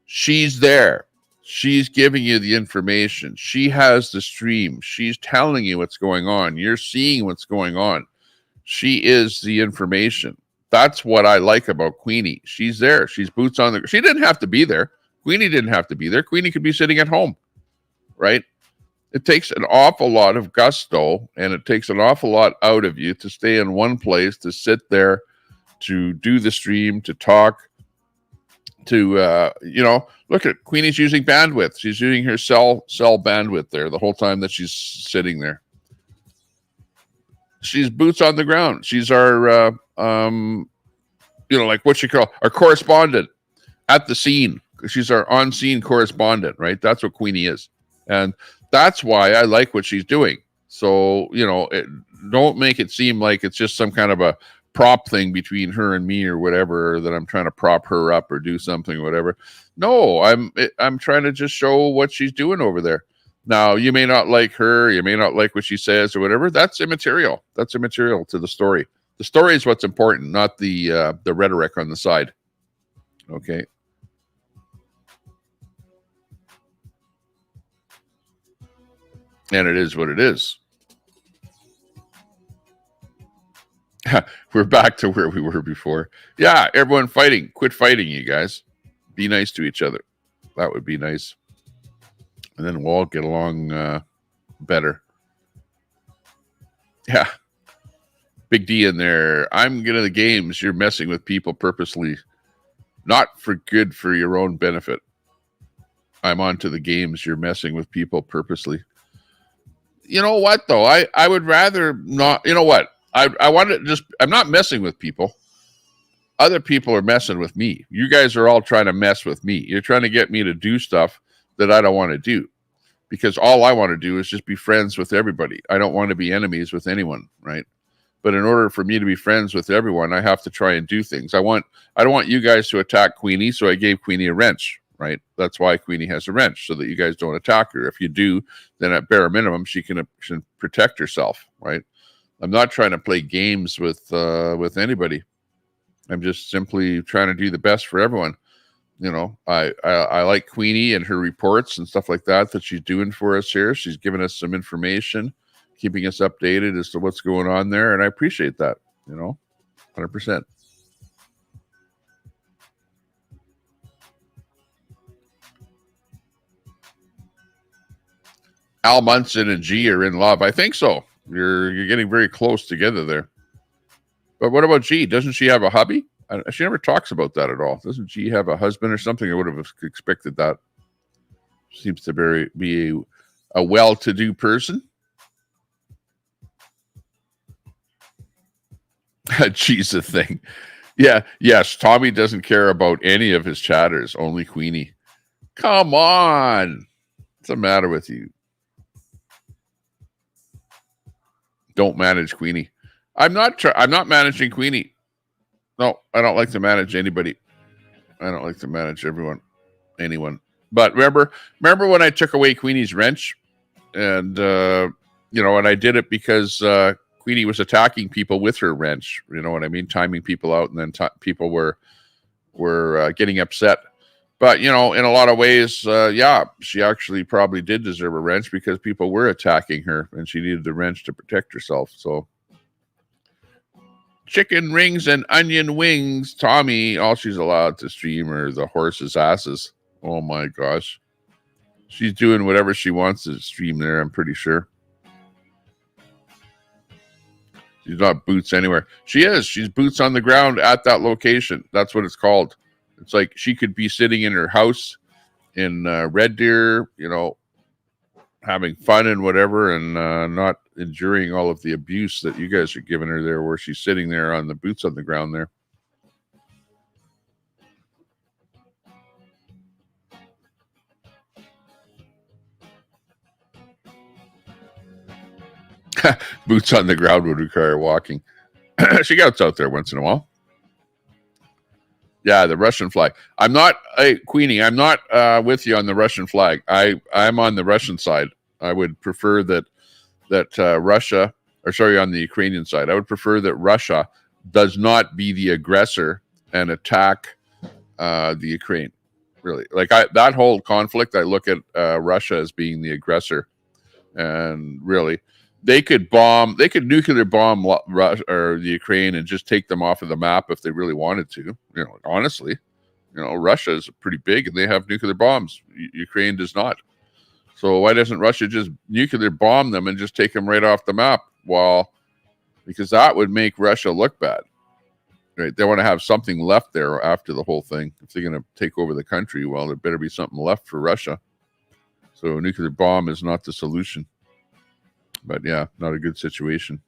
She's there. She's giving you the information. She has the stream. She's telling you what's going on. You're seeing what's going on. She is the information. That's what I like about Queenie. She's there. She's boots on the ground. She didn't have to be there. Queenie didn't have to be there. Queenie could be sitting at home, right? It takes an awful lot of gusto, and it takes an awful lot out of you to stay in one place, to sit there, to do the stream, to talk, to, you know, look at Queenie's using bandwidth. She's using her cell bandwidth there the whole time that she's sitting there. She's boots on the ground. She's our, you know, like what you call our correspondent at the scene. She's our on-scene correspondent, right? That's what Queenie is. And that's why I like what she's doing. So, you know, don't make it seem like it's just some kind of a prop thing between her and me or whatever, that I'm trying to prop her up or do something or whatever. No, I'm trying to just show what she's doing over there. Now, you may not like her, you may not like what she says or whatever. That's immaterial. That's immaterial to the story. The story is what's important, not the rhetoric on the side. Okay. And it is what it is. We're back to where we were before. Yeah, everyone fighting. Quit fighting, you guys. Be nice to each other. That would be nice. And then we'll all get along better. Yeah. Big D in there. I'm good at the games. You're messing with people purposely. Not for good, for your own benefit. I'm on to the games. You're messing with people purposely. You know what, though? I would rather not. You know what? I want to just. I'm not messing with people. Other people are messing with me. You guys are all trying to mess with me. You're trying to get me to do stuff that I don't want to do, because all I want to do is just be friends with everybody. I don't want to be enemies with anyone, right? But in order for me to be friends with everyone, I have to try and do things. I don't want you guys to attack Queenie, so I gave Queenie a wrench, right? That's why Queenie has a wrench, so that you guys don't attack her. If you do, then at bare minimum, she can protect herself, right? I'm not trying to play games with anybody. I'm just simply trying to do the best for everyone. You know, I like Queenie and her reports and stuff like that she's doing for us here. She's giving us some information, keeping us updated as to what's going on there, and I appreciate that. You know, 100%. Al Munson and G are in love. I think so. You're getting very close together there. But what about G? Doesn't she have a hubby? She never talks about that at all. Doesn't G have a husband or something? I would have expected that. Seems to be a well-to-do person. G's a thing. Yeah, yes, Tommy doesn't care about any of his chatters, only Queenie. Come on. What's the matter with you? Don't manage Queenie. I'm not managing Queenie. No, I don't like to manage anybody. I don't like to manage anyone. But remember when I took away Queenie's wrench, and and I did it because Queenie was attacking people with her wrench. You know what I mean? Timing people out, and then people were getting upset. But in a lot of ways, she actually probably did deserve a wrench because people were attacking her, and she needed the wrench to protect herself. So. Chicken rings and onion wings. Tommy, all she's allowed to stream are the horse's asses. Oh my gosh. She's doing whatever she wants to stream there, I'm pretty sure. She's not boots anywhere. She is. She's boots on the ground at that location. That's what it's called. It's like she could be sitting in her house in Red Deer, having fun and whatever, and not enduring all of the abuse that you guys are giving her there, where she's sitting there on the boots on the ground there. Boots on the ground would require walking. She gets out there once in a while. Yeah, the Russian flag. Queenie, I'm not with you on the Russian flag. I'm on the Russian side. I would prefer that Russia, on the Ukrainian side, I would prefer that Russia does not be the aggressor and attack the Ukraine. Really, that whole conflict, I look at Russia as being the aggressor, and really, they could nuclear bomb Russia or the Ukraine and just take them off of the map if they really wanted to. Honestly, Russia is pretty big and they have nuclear bombs. Ukraine does not. So why doesn't Russia just nuclear bomb them and just take them right off the map? Because that would make Russia look bad. Right? They want to have something left there after the whole thing. If they're going to take over the country, well, there better be something left for Russia. So a nuclear bomb is not the solution. But yeah, not a good situation.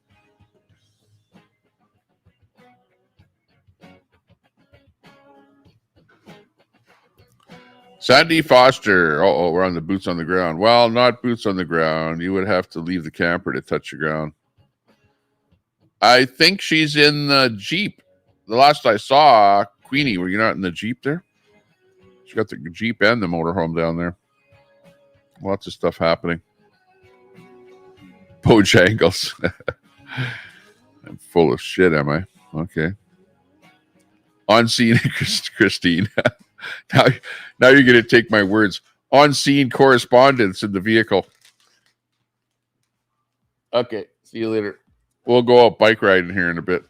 Sandy Foster. We're on the boots on the ground. Well, not boots on the ground. You would have to leave the camper to touch the ground. I think she's in the Jeep. The last I saw, Queenie, were you not in the Jeep there? She got the Jeep and the motorhome down there. Lots of stuff happening. Bojangles. I'm full of shit, am I? Okay. On scene, Christine. Now you're going to take my words. On scene correspondence in the vehicle. Okay. See you later. We'll go out bike riding here in a bit.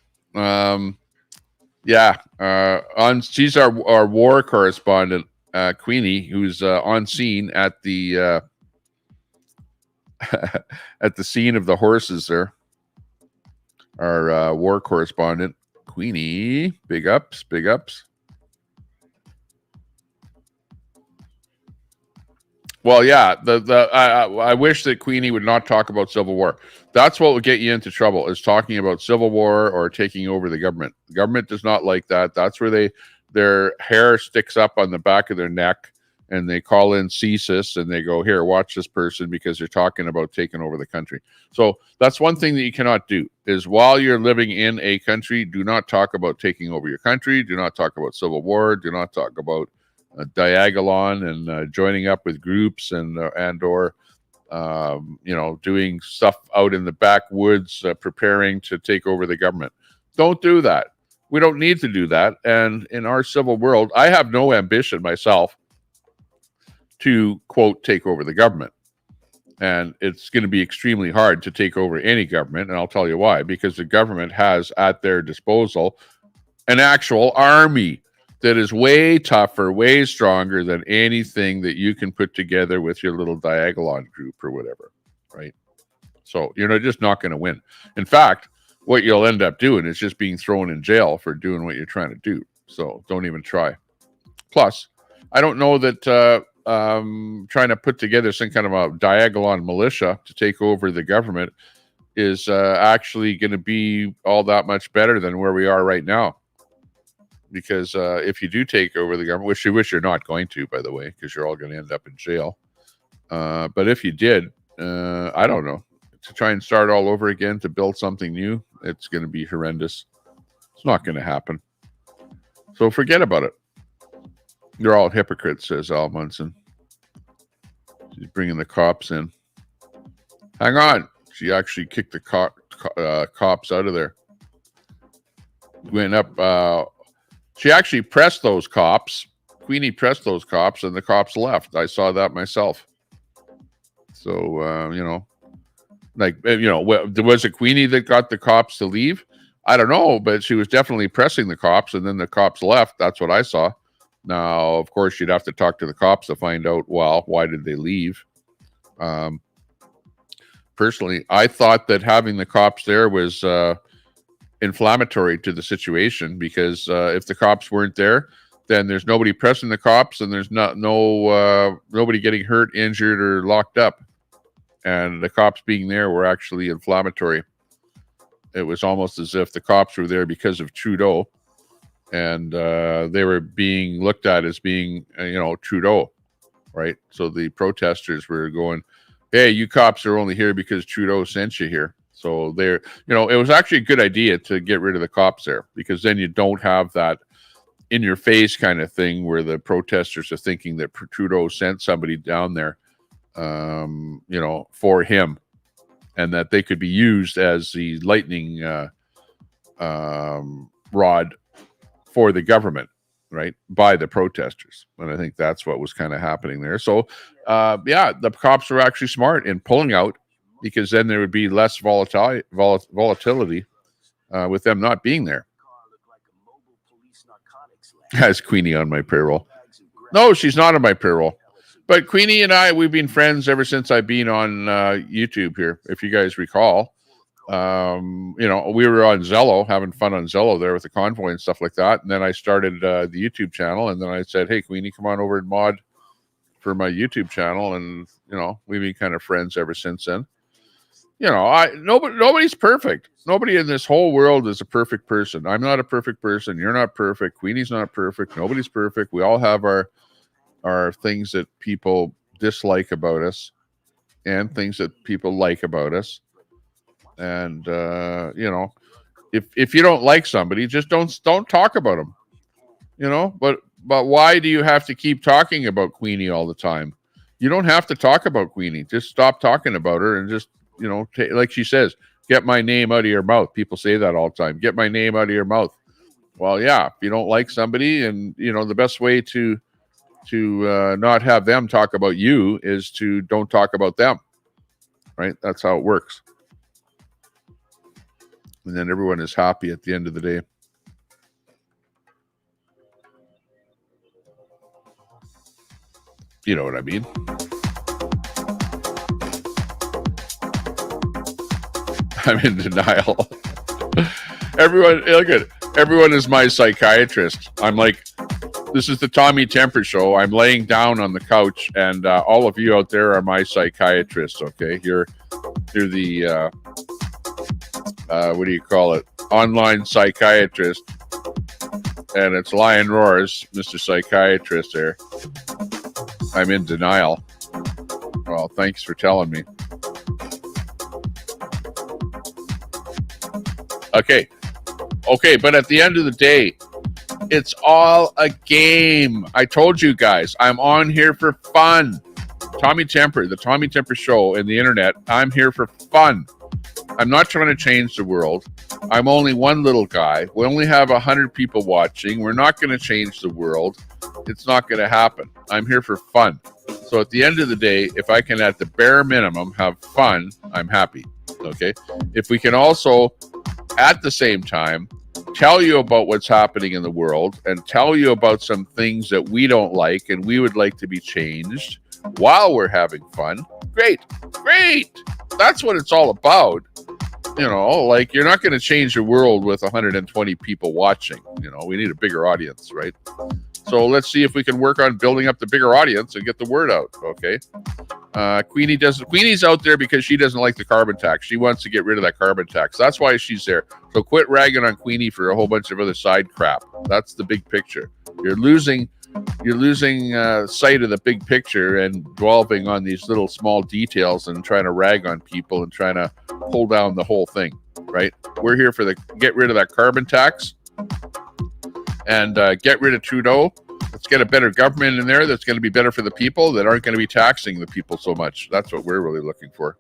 She's our war correspondent, Queenie, who's on scene at the at the scene of the horses there. Our war correspondent, Queenie. Big ups. Well, yeah, I wish that Queenie would not talk about civil war. That's what will get you into trouble, is talking about civil war or taking over the government. The government does not like that. That's where their hair sticks up on the back of their neck, and they call in CSIS, and they go, here, watch this person, because they're talking about taking over the country. So that's one thing that you cannot do, is while you're living in a country, do not talk about taking over your country. Do not talk about civil war. Do not talk about diagolon and joining up with groups and or doing stuff out in the backwoods, preparing to take over the government. Don't do that. We don't need to do that. And in our civil world, I have no ambition myself to, quote, take over the government. And it's going to be extremely hard to take over any government. And I'll tell you why. Because the government has at their disposal an actual army that is way tougher, way stronger than anything that you can put together with your little Diagolon group or whatever, right? So you're just not going to win. In fact, what you'll end up doing is just being thrown in jail for doing what you're trying to do. So don't even try. Plus, I don't know that trying to put together some kind of a Diagolon militia to take over the government is actually going to be all that much better than where we are right now. Because if you do take over the government, which you wish you're not going to, by the way, because you're all going to end up in jail. But if you did, I don't know, to try and start all over again, to build something new, it's going to be horrendous. It's not going to happen. So forget about it. You're all hypocrites, says Al Munson. She's bringing the cops in. Hang on. She actually kicked the cops out of there. Went up... She actually pressed those cops. Queenie pressed those cops, and the cops left. I saw that myself. So, was it Queenie that got the cops to leave? I don't know, but she was definitely pressing the cops, and then the cops left. That's what I saw. Now, of course, you'd have to talk to the cops to find out, well, why did they leave? Personally, I thought that having the cops there was... inflammatory to the situation, because if the cops weren't there, then there's nobody pressing the cops, and there's nobody getting hurt, injured, or locked up. And the cops being there were actually inflammatory. It was almost as if the cops were there because of Trudeau, and they were being looked at as being, Trudeau, right? So the protesters were going, "Hey, you cops are only here because Trudeau sent you here." So there, it was actually a good idea to get rid of the cops there, because then you don't have that in your face kind of thing where the protesters are thinking that Trudeau sent somebody down there, for him, and that they could be used as the lightning rod for the government, right, by the protesters. And I think that's what was kind of happening there. So, the cops were actually smart in pulling out, because then there would be less volatility with them not being there. Has Queenie on my payroll? No, she's not on my payroll. But Queenie and I, we've been friends ever since I've been on YouTube here. If you guys recall, we were on Zello, having fun on Zello there with the convoy and stuff like that. And then I started the YouTube channel, and then I said, "Hey, Queenie, come on over and mod for my YouTube channel." And, we've been kind of friends ever since then. Nobody's perfect. Nobody in this whole world is a perfect person. I'm not a perfect person. You're not perfect. Queenie's not perfect. Nobody's perfect. We all have our things that people dislike about us, and things that people like about us. And if you don't like somebody, just don't talk about them. But why do you have to keep talking about Queenie all the time? You don't have to talk about Queenie. Just stop talking about her, and just like she says, get my name out of your mouth. People say that all the time. Get my name out of your mouth. Well, yeah, if you don't like somebody, and the best way to not have them talk about you is to don't talk about them, right? That's how it works. And then everyone is happy at the end of the day. You know what I mean? I'm in denial. Everyone is my psychiatrist. I'm like, this is the Tommy Temper Show. I'm laying down on the couch, and all of you out there are my psychiatrists. Okay, you're the what do you call it? Online psychiatrist, and it's Lion Roars, Mr. Psychiatrist. There, I'm in denial. Well, thanks for telling me. Okay, but at the end of the day, it's all a game. I told you guys, I'm on here for fun. Tommy Temper, the Tommy Temper Show, and the internet, I'm here for fun. I'm not trying to change the world. I'm only one little guy. We only have 100 people watching. We're not going to change the world. It's not going to happen. I'm here for fun. So at the end of the day, if I can at the bare minimum have fun, I'm happy. Okay. If we can also at the same time tell you about what's happening in the world and tell you about some things that we don't like and we would like to be changed while we're having fun, great. That's what it's all about. You know, like you're not going to change the world with 120 people watching. You know, we need a bigger audience, right? So let's see if we can work on building up the bigger audience and get the word out. Okay. Queenie's out there because she doesn't like the carbon tax. She wants to get rid of that carbon tax. That's why she's there. So quit ragging on Queenie for a whole bunch of other side crap. That's the big picture. You're losing sight of the big picture and dwelling on these little small details and trying to rag on people and trying to pull down the whole thing, right? We're here for get rid of that carbon tax and get rid of Trudeau. Let's get a better government in there that's going to be better for the people, that aren't going to be taxing the people so much. That's what we're really looking for.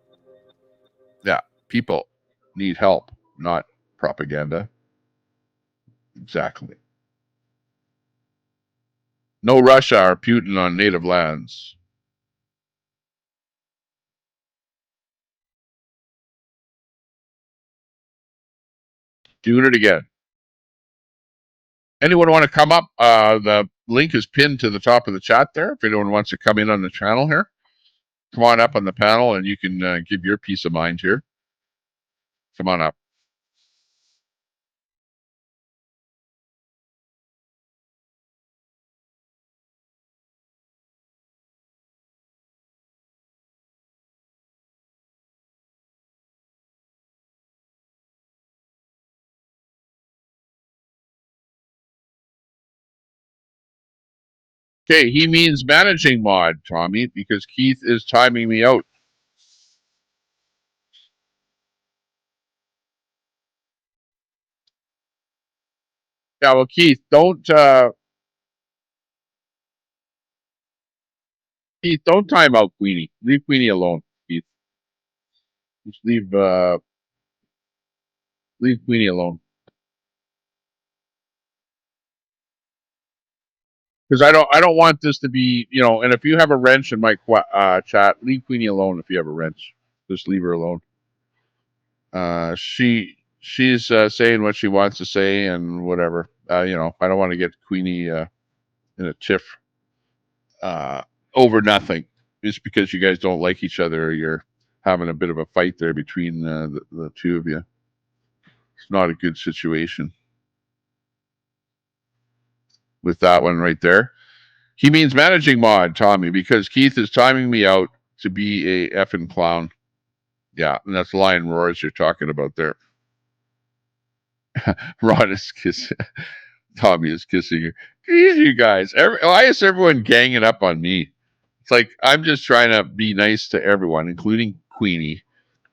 Yeah, people need help, not propaganda. Exactly. No Russia or Putin on native lands. Doing it again. Anyone want to come up? The link is pinned to the top of the chat there. If anyone wants to come in on the channel here, come on up on the panel and you can give your peace of mind here. Come on up. Okay, he means managing mod, Tommy, because Keith is timing me out. Yeah, well, Keith, don't time out Queenie. Leave Queenie alone, Keith. Just leave Queenie alone. Because I don't want this to be, you know. And if you have a wrench in my chat, leave Queenie alone. If you have a wrench, just leave her alone. She's saying what she wants to say and whatever. You know, I don't want to get Queenie in a tiff over nothing. Just because you guys don't like each other, or you're having a bit of a fight there between the two of you. It's not a good situation with that one right there. He means managing mod, Tommy, because Keith is timing me out to be a effing clown. Yeah, and that's Lion Roars you're talking about there. Ron is kissing. Tommy is kissing her. Jeez, you guys. Why is everyone ganging up on me? It's like I'm just trying to be nice to everyone, including Queenie.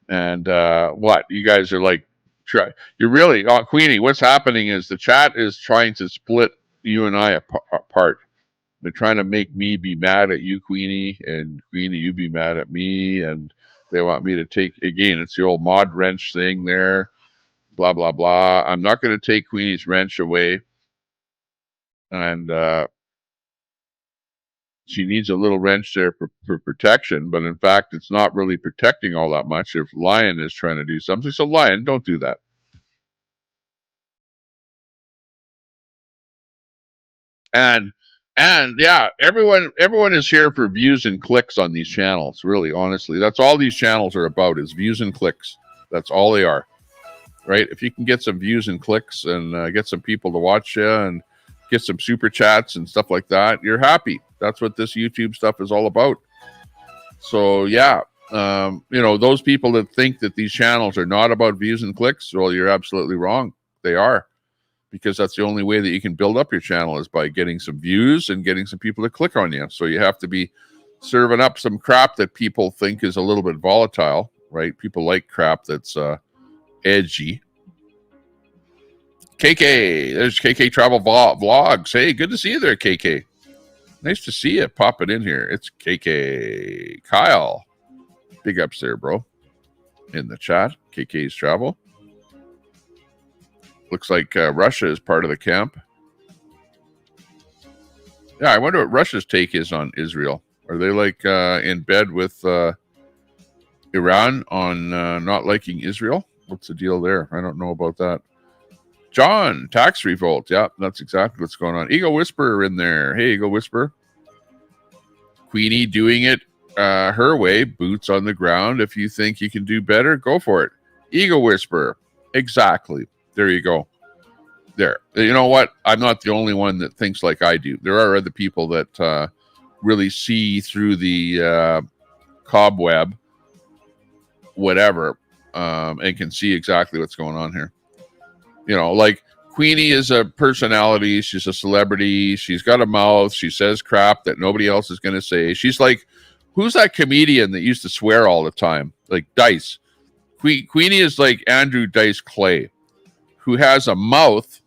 And what? You guys are like, you're really, Queenie, what's happening is the chat is trying to split you and I apart. They're trying to make me be mad at you, Queenie, and Queenie, you be mad at me. And they want me to take, again, it's the old mod wrench thing there. Blah, blah, blah. I'm not going to take Queenie's wrench away. And she needs a little wrench there for protection. But in fact, it's not really protecting all that much if Lion is trying to do something. So, Lion, don't do that. And yeah, everyone is here for views and clicks on these channels. Really, honestly, that's all these channels are about, is views and clicks. That's all they are. Right? If you can get some views and clicks and get some people to watch you and get some super chats and stuff like that, you're happy. That's what this YouTube stuff is all about. So yeah, you know, those people that think that these channels are not about views and clicks, well, you're absolutely wrong. They are, because that's the only way that you can build up your channel, is by getting some views and getting some people to click on you. So you have to be serving up some crap that people think is a little bit volatile, right? People like crap that's edgy. KK, there's KK Travel Vlogs. Hey, good to see you there, KK. Nice to see you popping in here. It's KK. Kyle, big ups there, bro, in the chat. KK's Travel. Looks like Russia is part of the camp. Yeah, I wonder what Russia's take is on Israel. Are they like in bed with Iran on not liking Israel? What's the deal there? I don't know about that. John, tax revolt. Yeah, that's exactly what's going on. Eagle Whisperer in there. Hey, Eagle Whisperer. Queenie doing it her way, boots on the ground. If you think you can do better, go for it. Eagle Whisperer. Exactly. There you go. There. You know what? I'm not the only one that thinks like I do. There are other people that really see through the cobweb, whatever, and can see exactly what's going on here. You know, like Queenie is a personality. She's a celebrity. She's got a mouth. She says crap that nobody else is going to say. She's like, who's that comedian that used to swear all the time? Like Dice. Queenie is like Andrew Dice Clay, who has a mouth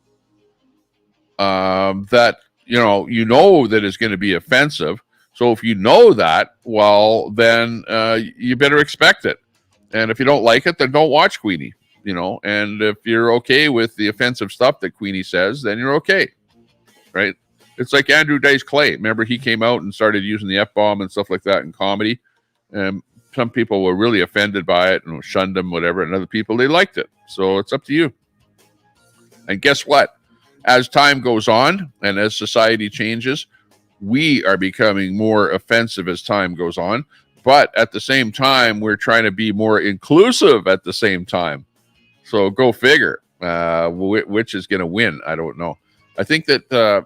that, you know that is going to be offensive. So if you know that, well, then you better expect it. And if you don't like it, then don't watch Queenie. You know, and if you're okay with the offensive stuff that Queenie says, then you're okay, right? It's like Andrew Dice Clay. Remember, he came out and started using the F-bomb and stuff like that in comedy. And some people were really offended by it and shunned him, whatever. And other people, they liked it. So it's up to you. And guess what? As time goes on and as society changes, we are becoming more offensive as time goes on. But at the same time, we're trying to be more inclusive at the same time. So go figure. Which is going to win? I don't know. I think that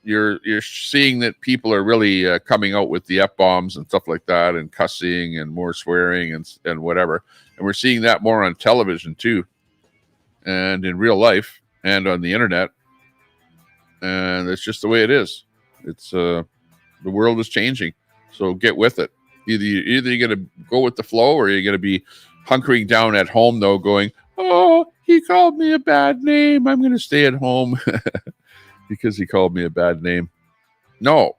you're seeing that people are really coming out with the F-bombs and stuff like that, and cussing and more swearing and whatever. And we're seeing that more on television too, and in real life and on the internet. And it's just the way it is. It's the world is changing. So get with it. Either you're going to go with the flow, or you're going to be hunkering down at home though, going, oh, he called me a bad name. I'm going to stay at home because he called me a bad name. No.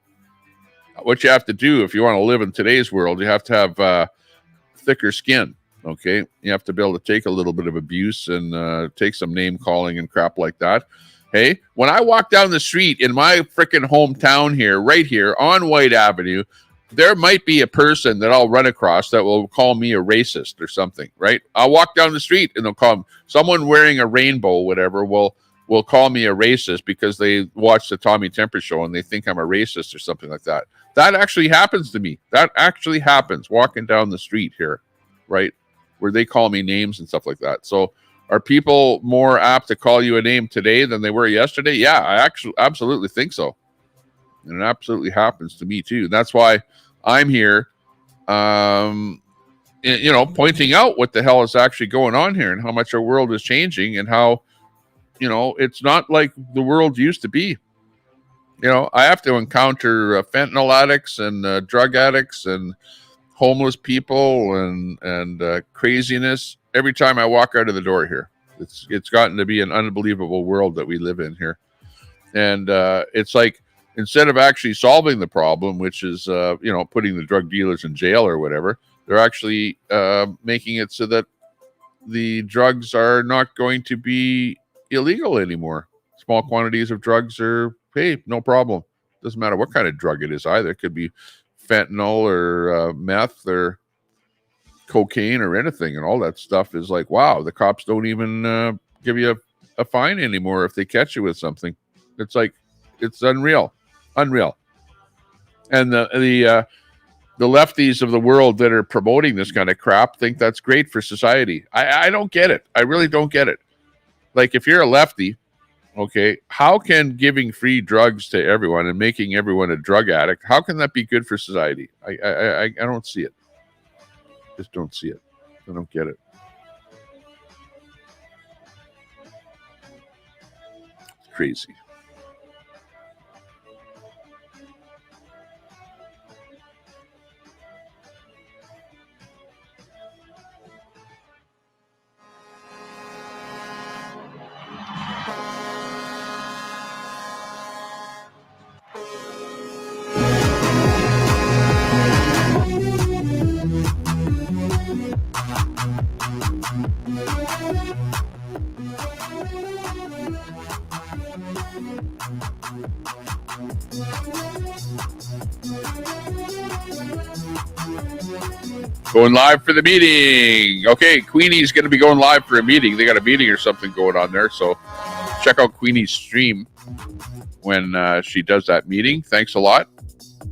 What you have to do if you want to live in today's world, you have to have thicker skin, okay? You have to be able to take a little bit of abuse and take some name calling and crap like that. Hey, when I walk down the street in my freaking hometown here, right here on White Avenue, there might be a person that I'll run across that will call me a racist or something, right? I'll walk down the street and they'll call someone wearing a rainbow, whatever, will call me a racist because they watch the Tommy Temper show and they think I'm a racist or something like that. That actually happens to me. That actually happens walking down the street here, right? Where they call me names and stuff like that. So are people more apt to call you a name today than they were yesterday? Yeah, I actually absolutely think so. And it absolutely happens to me too. That's why I'm here, pointing out what the hell is actually going on here and how much our world is changing and how, it's not like the world used to be. I have to encounter fentanyl addicts and drug addicts and homeless people and craziness every time I walk out of the door here. It's gotten to be an unbelievable world that we live in here. And it's like, instead of actually solving the problem, which is, putting the drug dealers in jail or whatever, they're actually making it so that the drugs are not going to be illegal anymore. Small quantities of drugs are, hey, no problem. Doesn't matter what kind of drug it is either. It could be fentanyl or meth or cocaine or anything. And all that stuff is like, wow, the cops don't even give you a fine anymore if they catch you with something. It's like, it's unreal. And the lefties of the world that are promoting this kind of crap think that's great for society. I don't get it. I really don't get it. Like, if you're a lefty, okay, how can giving free drugs to everyone and making everyone a drug addict, how can that be good for society? I don't see it. Just don't see it. I don't get it. It's crazy. Going live for the meeting. Okay, Queenie's going to be going live for a meeting. They got a meeting or something going on there, so check out Queenie's stream when she does that meeting. Thanks a lot.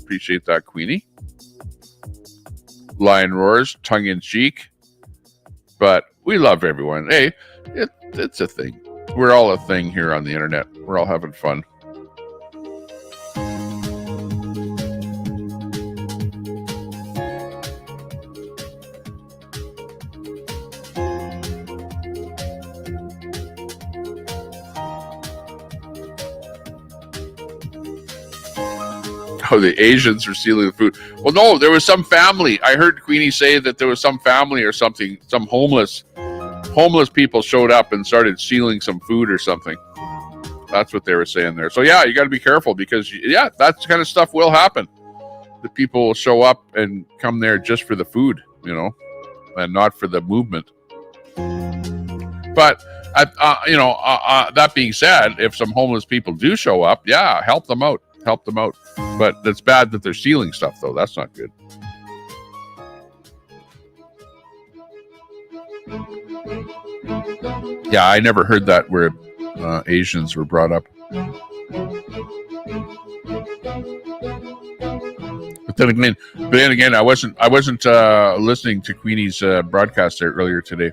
Appreciate that, Queenie. Lion roars, tongue in cheek, but we love everyone. Hey, it's a thing. We're all a thing here on the internet. We're all having fun. Oh, the Asians are stealing the food. Well, no, there was some family. I heard Queenie say that there was some family or something, some homeless people showed up and started stealing some food or something. That's what they were saying there. So yeah, you got to be careful because yeah, that kind of stuff will happen. The people will show up and come there just for the food, you know, and not for the movement. But that being said, if some homeless people do show up, yeah, help them out. But it's bad that they're stealing stuff, though. That's not good. Yeah, I never heard that where Asians were brought up. But then again, I wasn't listening to Queenie's broadcast there earlier today.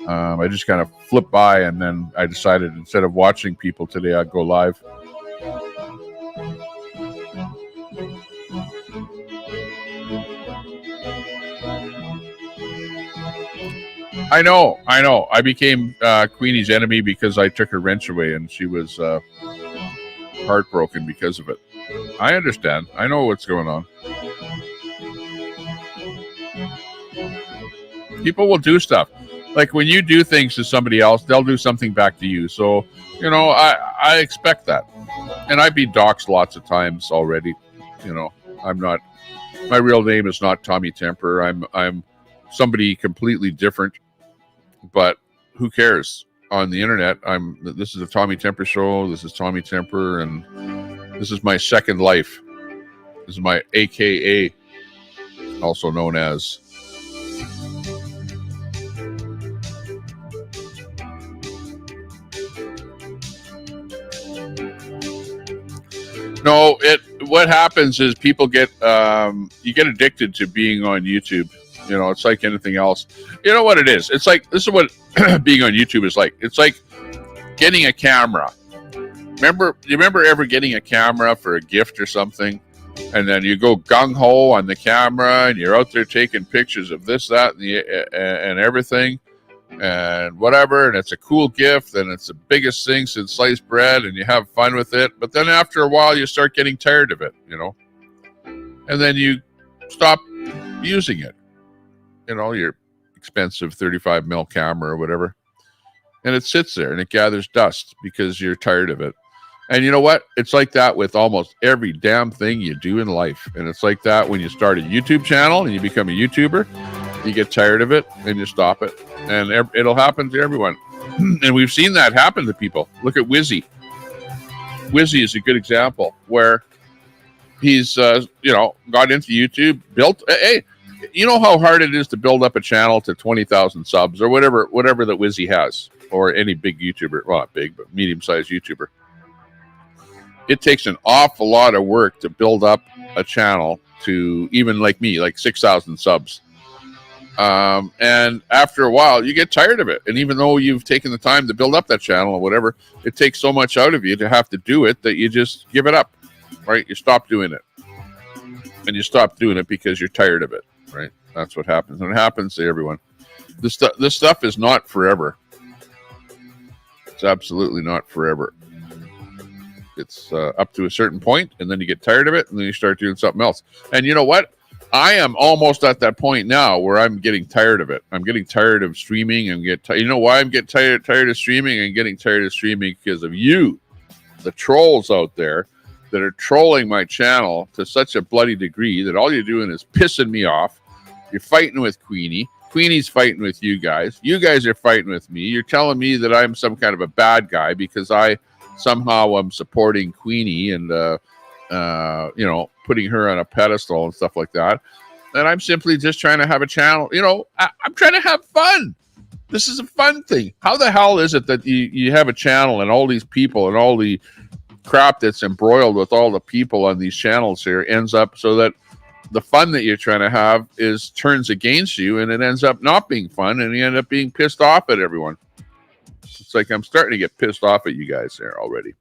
I just kind of flipped by, and then I decided instead of watching people today, I'd go live. I know. I became Queenie's enemy because I took her wrench away, and she was heartbroken because of it. I understand. I know what's going on. People will do stuff. Like when you do things to somebody else, they'll do something back to you. So, you know, I expect that. And I've been doxxed lots of times already. You know, my real name is not Tommy Temper. I'm somebody completely different. But who cares? On the internet, this is a Tommy Temper show. This is Tommy Temper, and this is my second life. This is my AKA, also known as. No, what happens is people get you get addicted to being on YouTube. You know, it's like anything else. You know what it is? It's like, this is what being on YouTube is like. It's like getting a camera. You remember ever getting a camera for a gift or something? And then you go gung-ho on the camera, and you're out there taking pictures of this, that, and everything, and whatever, and it's a cool gift, and it's the biggest thing since sliced bread, and you have fun with it. But then after a while, you start getting tired of it, you know? And then you stop using it. You know, your expensive 35 mil camera or whatever. And it sits there and it gathers dust because you're tired of it. And you know what? It's like that with almost every damn thing you do in life. And it's like that when you start a YouTube channel and you become a YouTuber, you get tired of it and you stop it. And it'll happen to everyone. And we've seen that happen to people. Look at Wizzy. Wizzy is a good example where he's, got into YouTube, built, you know how hard it is to build up a channel to 20,000 subs or whatever that Wizzy has, or any big YouTuber, well, not big, but medium-sized YouTuber. It takes an awful lot of work to build up a channel to, even like me, like 6,000 subs. And after a while, you get tired of it. And even though you've taken the time to build up that channel or whatever, it takes so much out of you to have to do it that you just give it up, right? You stop doing it. And you stop doing it because you're tired of it. Right, that's what happens, and it happens to everyone. This stuff is not forever. It's absolutely not forever. It's up to a certain point, and then you get tired of it, and then you start doing something else. And you know what? I am almost at that point now where I'm getting tired of it. I'm getting tired of streaming, and you know why I'm getting tired of streaming? And getting tired of streaming because of you, the trolls out there that are trolling my channel to such a bloody degree that all you're doing is pissing me off. You're fighting with Queenie. Queenie's fighting with you guys. You guys are fighting with me. You're telling me that I'm some kind of a bad guy because I somehow I'm supporting Queenie and putting her on a pedestal and stuff like that. And I'm simply just trying to have a channel. I'm trying to have fun. This is a fun thing. How the hell is it that you have a channel and all these people and all the crap that's embroiled with all the people on these channels here ends up so that the fun that you're trying to have turns against you, and it ends up not being fun, and you end up being pissed off at everyone. It's like I'm starting to get pissed off at you guys there already.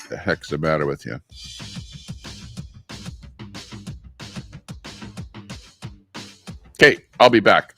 The heck's the matter with you? Okay, I'll be back.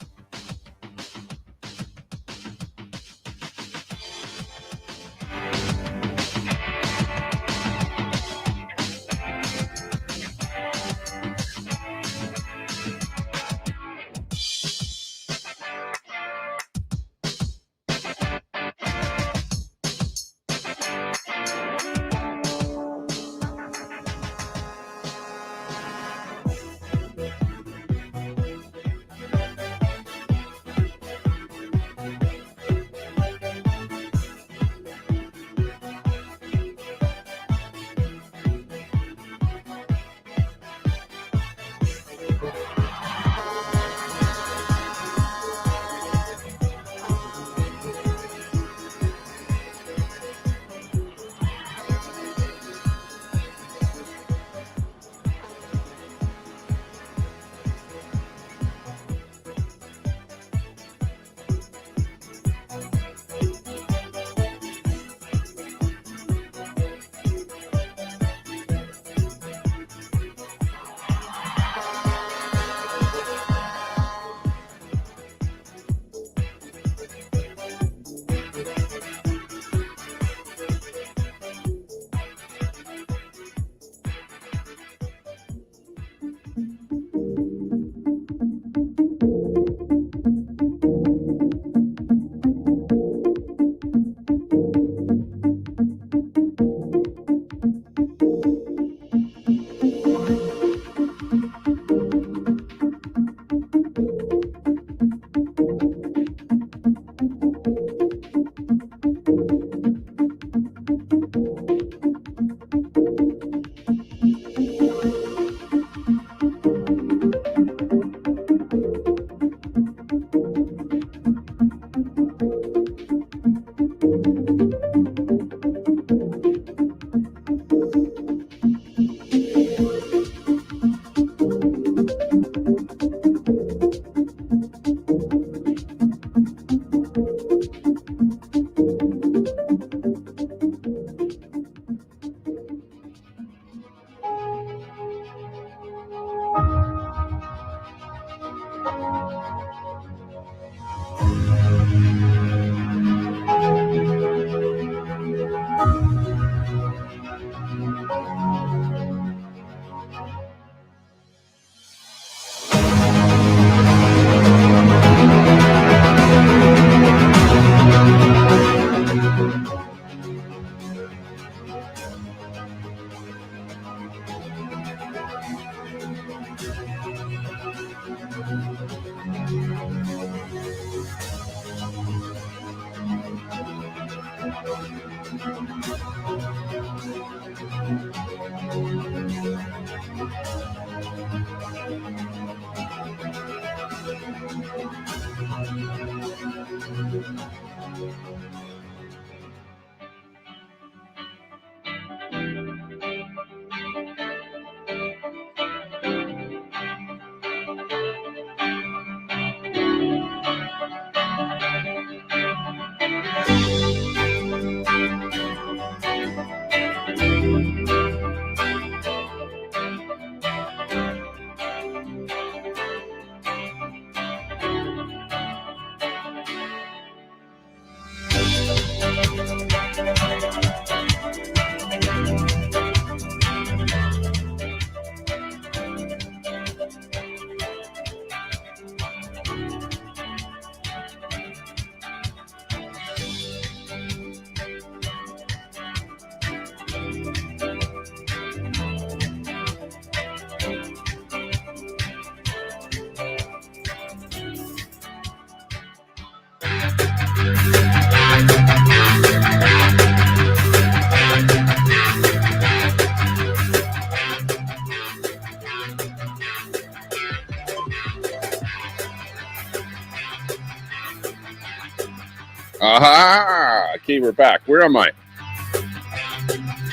Aha! Okay, we're back. Where am I?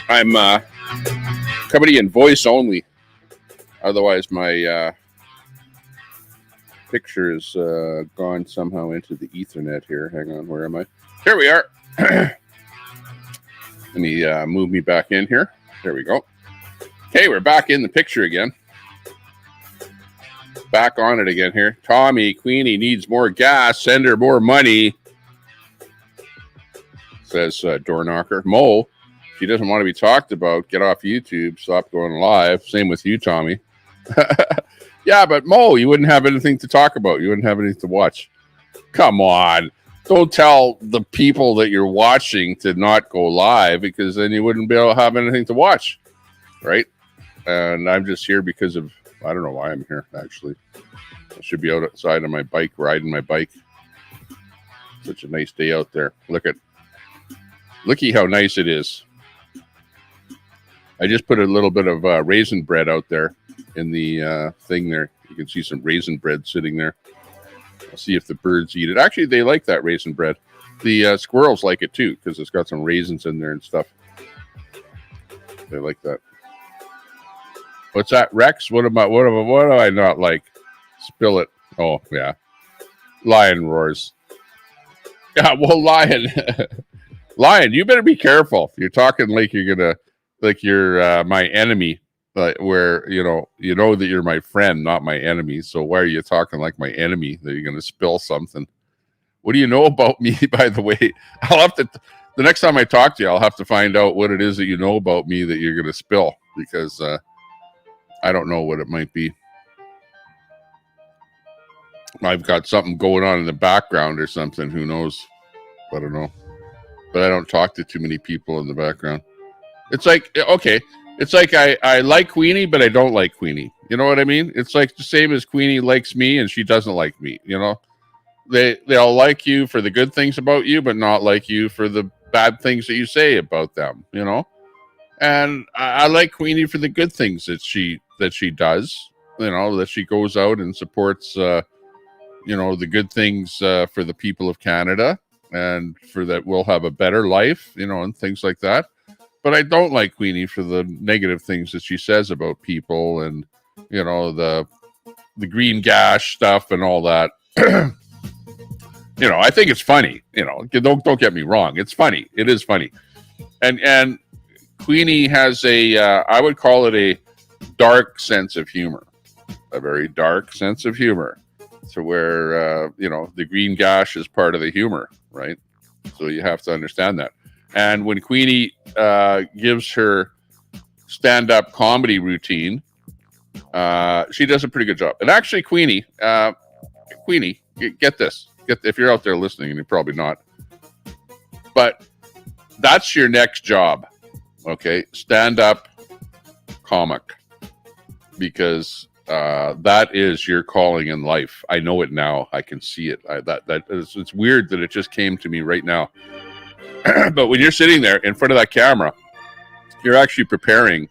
I'm coming in voice only. Otherwise, my picture is gone somehow into the Ethernet here. Hang on, where am I? Here we are. Let me move me back in here. There we go. Okay, we're back in the picture again. Back on it again here. Tommy, Queenie needs more gas. Send her more money. Says door knocker. Mo, she doesn't want to be talked about. Get off YouTube. Stop going live. Same with you, Tommy. Yeah, but Mo, you wouldn't have anything to talk about. You wouldn't have anything to watch. Come on. Don't tell the people that you're watching to not go live, because then you wouldn't be able to have anything to watch. Right? And I'm just here because of, I don't know why I'm here, actually. I should be outside on my bike, riding my bike. Such a nice day out there. Looky how nice it is. I just put a little bit of raisin bread out there in the thing there. You can see some raisin bread sitting there. I'll see if the birds eat it. Actually, they like that raisin bread. The squirrels like it too, because it's got some raisins in there and stuff. They like that. What's that, Rex? What do I not like? Spill it. Oh, yeah. Lion roars. Yeah, well, Lion. Lion, you better be careful. You're talking like you're my enemy, but where you know that you're my friend, not my enemy. So why are you talking like my enemy? That you're gonna spill something? What do you know about me, by the way? I'll have to. The next time I talk to you, I'll have to find out what it is that you know about me that you're gonna spill, because I don't know what it might be. I've got something going on in the background or something. Who knows? I don't know. But I don't talk to too many people in the background. It's like, okay, it's like I like Queenie, but I don't like Queenie. You know what I mean? It's like the same as Queenie likes me and she doesn't like me. You know, they'll like you for the good things about you, but not like you for the bad things that you say about them. You know, and I like Queenie for the good things that she does. You know, that she goes out and supports. You know, the good things for the people of Canada. And for that, we'll have a better life, you know, and things like that. But I don't like Queenie for the negative things that she says about people, and you know, the green gash stuff and all that. You know, I think it's funny. You know, don't get me wrong, it's funny. It is funny, and Queenie has I would call it a dark sense of humor, a very dark sense of humor. To where, you know, the green gash is part of the humor, right? So you have to understand that. And when Queenie gives her stand-up comedy routine, she does a pretty good job. And actually, Queenie, get this. If you're out there listening, and you're probably not, but that's your next job, okay? Stand-up comic. Because that is your calling in life. I know it now. I can see it. It's weird that it just came to me right now. But when you're sitting there in front of that camera, you're actually preparing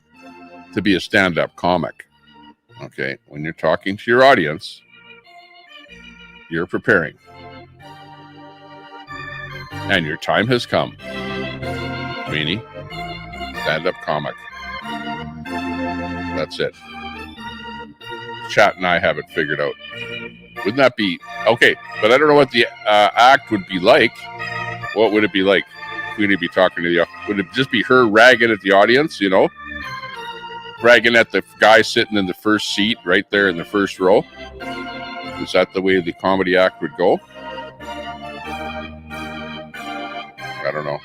to be a stand-up comic. Okay, when you're talking to your audience, you're preparing, and your time has come. Queenie, stand-up comic. That's it. Chat and I have it figured out. Wouldn't that be okay? But I don't know what the act would be like. What would it be like? We'd be talking to you. Would it just be her ragging at the audience? You know, ragging at the guy sitting in the first seat, right there in the first row. Is that the way the comedy act would go? I don't know.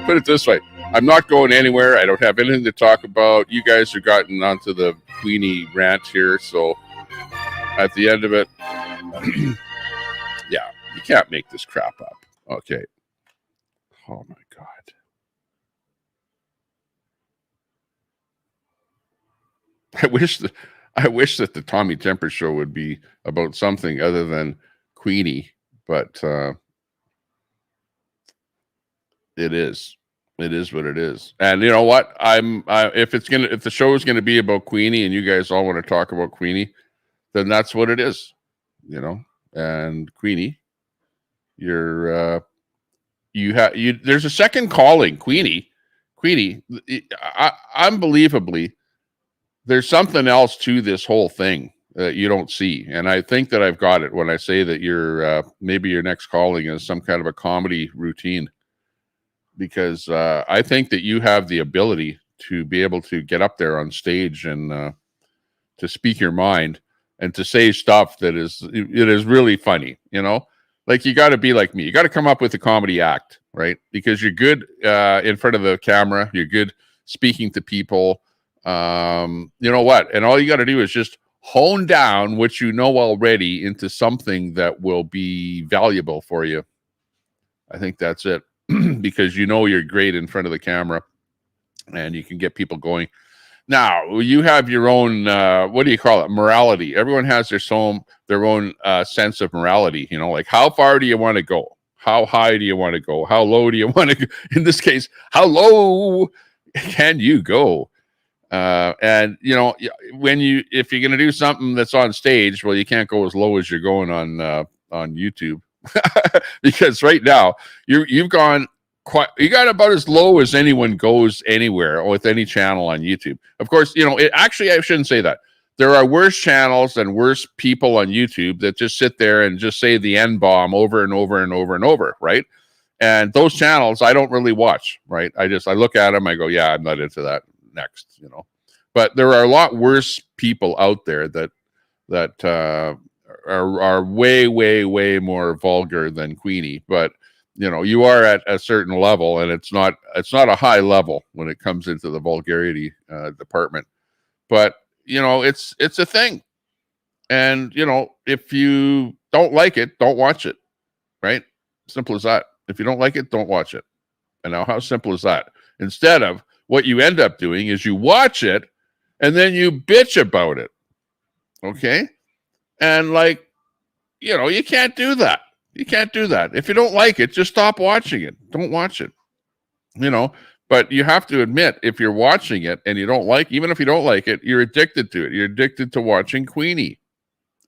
Put it this way. I'm not going anywhere. I don't have anything to talk about. You guys have gotten onto the Queenie rant here. So at the end of it, yeah, you can't make this crap up. Okay. Oh my God. I wish that the Tommy Temper show would be about something other than Queenie, but it is. It is what it is. And you know what? If the show is gonna be about Queenie and you guys all want to talk about Queenie, then that's what it is. You know, and Queenie There's a second calling, Queenie. Unbelievably, there's something else to this whole thing that you don't see. And I think that I've got it when I say that maybe your next calling is some kind of a comedy routine, because I think that you have the ability to be able to get up there on stage and to speak your mind and to say stuff that is really funny, like you got to be like me. You got to come up with a comedy act, right? Because you're good in front of the camera. You're good speaking to people. You know what? And all you got to do is just hone down what you know already into something that will be valuable for you. I think that's it. Because you're great in front of the camera and you can get people going. Now, you have your own, what do you call it? Morality. Everyone has their own sense of morality, like how far do you want to go? How high do you want to go? How low do you want to go? In this case, how low can you go? And if you're going to do something that's on stage, well, you can't go as low as you're going on YouTube. Because right now you got about as low as anyone goes anywhere with any channel on YouTube. Of course, actually I shouldn't say that. There are worse channels and worse people on YouTube that just sit there and just say the N-bomb over and over and over and over, right? And those channels I don't really watch, right? I look at them, I go, yeah, I'm not into that. Next, But there are a lot worse people out there that are way, way, way more vulgar than Queenie. But you are at a certain level, and it's not a high level when it comes into the vulgarity department. But it's a thing, and if you don't like it, don't watch it, right? Simple as that. If you don't like it, don't watch it. And now, how simple is that? Instead of what you end up doing is you watch it and then you bitch about it. Okay? And you can't do that. You can't do that. If you don't like it, just stop watching it. Don't watch it. But you have to admit, if you're watching it and you don't like, even if you don't like it, you're addicted to it. You're addicted to watching Queenie.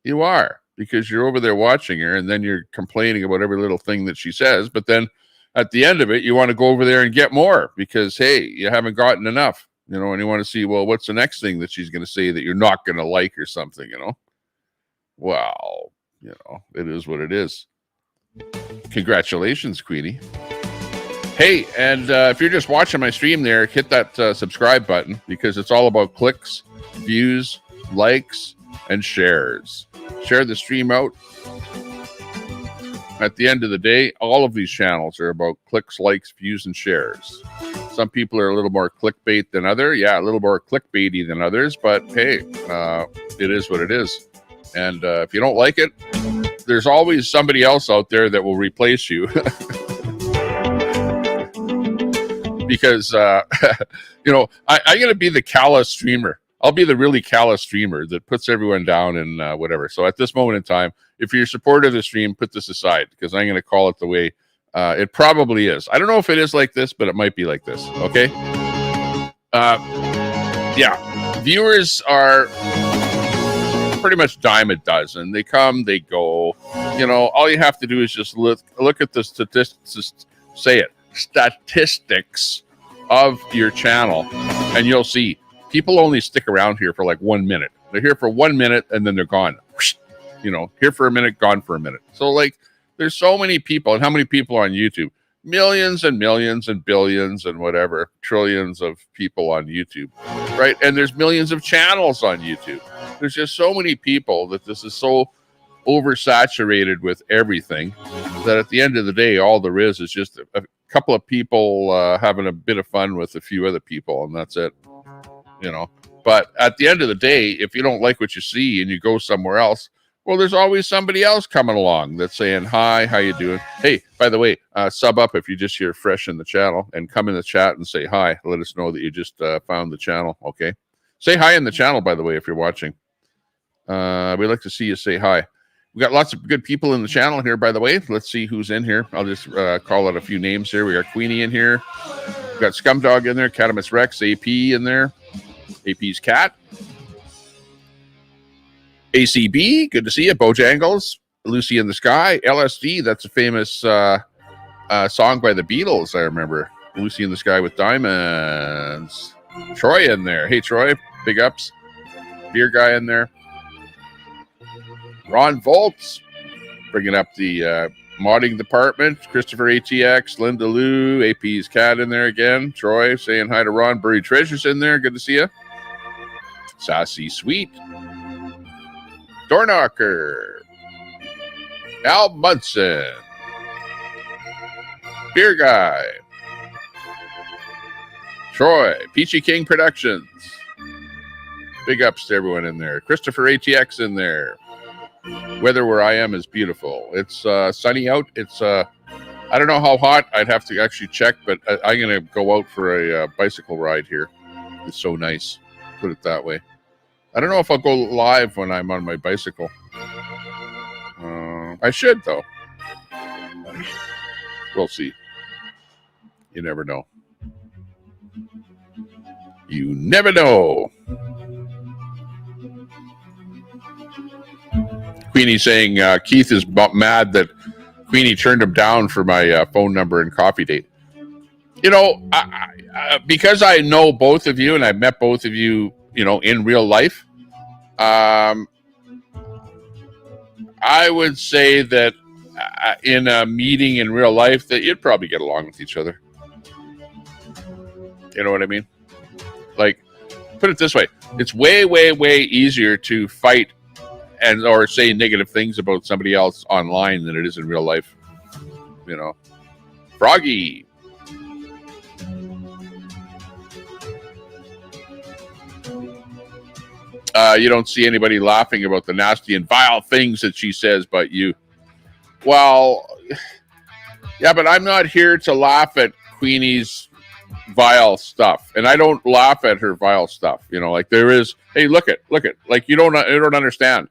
You are, because you're over there watching her and then you're complaining about every little thing that she says. But then at the end of it, you want to go over there and get more because, hey, you haven't gotten enough, and you want to see, well, what's the next thing that she's going to say that you're not going to like or something, Well, it is what it is. Congratulations, Queenie. Hey, and if you're just watching my stream there, hit that subscribe button, because it's all about clicks, views, likes, and shares. Share the stream out. At the end of the day, all of these channels are about clicks, likes, views, and shares. Some people are a little more clickbait than others. Yeah, a little more clickbaity than others, but hey, it is what it is. And if you don't like it, there's always somebody else out there that will replace you. Because, I'm going to be the callous streamer. I'll be the really callous streamer that puts everyone down and whatever. So at this moment in time, if you're a supporter of the stream, put this aside, because I'm going to call it the way it probably is. I don't know if it is like this, but it might be like this. Okay. Yeah. Viewers are pretty much dime a dozen. They come, they go. All you have to do is just look at the statistics of your channel, and you'll see people only stick around here for like 1 minute. They're here for 1 minute and then they're gone. Here for a minute, gone for a minute. So there's so many people. And how many people on YouTube? Millions and millions and billions and whatever, trillions of people on YouTube, right? And there's millions of channels on YouTube. There's just so many people that this is so oversaturated with everything that at the end of the day, all there is just a couple of people having a bit of fun with a few other people, and that's it. But at the end of the day, if you don't like what you see and you go somewhere else, well, there's always somebody else coming along that's saying, hi, how you doing? Hey, by the way, sub up if you just hear fresh in the channel, and come in the chat and say hi. Let us know that you just found the channel. Okay. Say hi in the channel, by the way, if you're watching. We'd like to see you say hi. We got lots of good people in the channel here, by the way. Let's see who's in here. I'll just call out a few names here. We got Queenie in here. We got Scumdog in there, Catamus Rex, AP in there. AP's cat. ACB, good to see you. Bojangles, Lucy in the Sky, LSD. That's a famous song by the Beatles. I remember Lucy in the Sky with Diamonds. Troy in there. Hey, Troy, big ups. Beer guy in there. Ron Volts bringing up the modding department. Christopher ATX, Linda Lou, AP's cat in there again. Troy saying hi to Ron. Buried Treasures in there. Good to see you. Sassy Sweet. Doorknocker. Al Munson. Beer Guy. Troy. Peachy King Productions. Big ups to everyone in there. Christopher ATX in there. Weather where I am is beautiful. It's sunny out. It's I don't know how hot. I'd have to actually check, but I'm going to go out for a bicycle ride here. It's so nice. Put it that way. I don't know if I'll go live when I'm on my bicycle. I should, though. We'll see. You never know. You never know. Queenie saying Keith is mad that Queenie turned him down for my phone number and coffee date. You know, because I know both of you and I've met both of you, you know, in real life, I would say that in a meeting in real life that you'd probably get along with each other. You know what I mean? Like, put it this way. It's way, way, way easier to fight and or say negative things about somebody else online than it is in real life. You know. Froggy. You don't see anybody laughing about the nasty and vile things that she says, but you. Well, yeah, but I'm not here to laugh at Queenie's vile stuff, and I don't laugh at her vile stuff. You know, like there is. Hey, look it. Like you don't understand.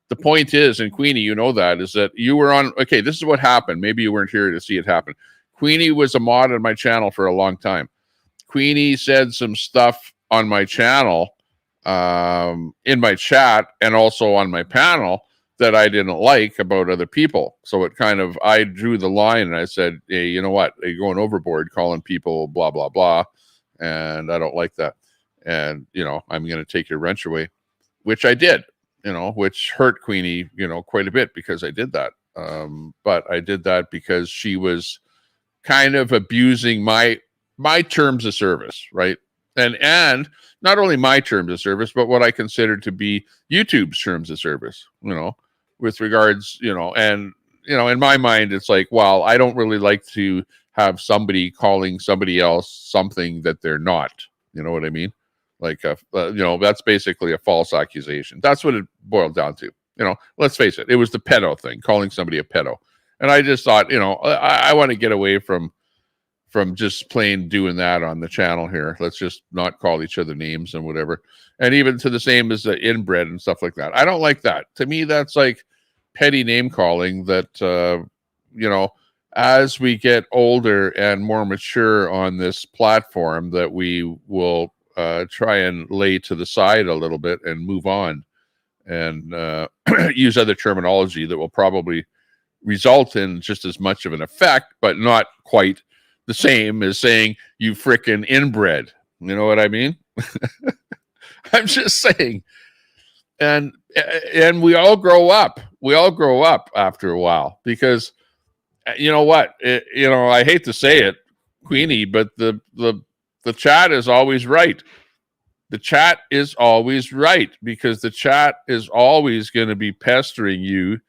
The point is, and Queenie, you know that, is that you were on. Okay, this is what happened. Maybe you weren't here to see it happen. Queenie was a mod on my channel for a long time. Queenie said some stuff on my channel, in my chat, and also on my panel that I didn't like about other people. So it kind of, I drew the line and I said, hey, you know what? You're going overboard calling people blah, blah, blah. And I don't like that. And, you know, I'm going to take your wrench away, which I did, you know, which hurt Queenie, you know, quite a bit because I did that. But I did that because she was kind of abusing my terms of service, right? And not only my terms of service, but what I consider to be YouTube's terms of service, you know, with regards, you know, and, you know, in my mind, it's like, well, I don't really like to have somebody calling somebody else something that they're not. You know what I mean? Like, you know, that's basically a false accusation. That's what it boiled down to. You know, let's face it. It was the pedo thing, calling somebody a pedo. And I just thought, you know, I want to get away from just plain doing that on the channel here. Let's just not call each other names and whatever. And even to the same as the inbred and stuff like that. I don't like that. To me, that's like petty name calling that, you know, as we get older and more mature on this platform, that we will try and lay to the side a little bit and move on and use other terminology that will probably result in just as much of an effect, but not quite the same as saying you frickin' inbred. You know what I mean? I'm just saying. And we all grow up. We all grow up after a while because you know what? You know, I hate to say it, Queenie, but the chat is always right. The chat is always right because the chat is always going to be pestering you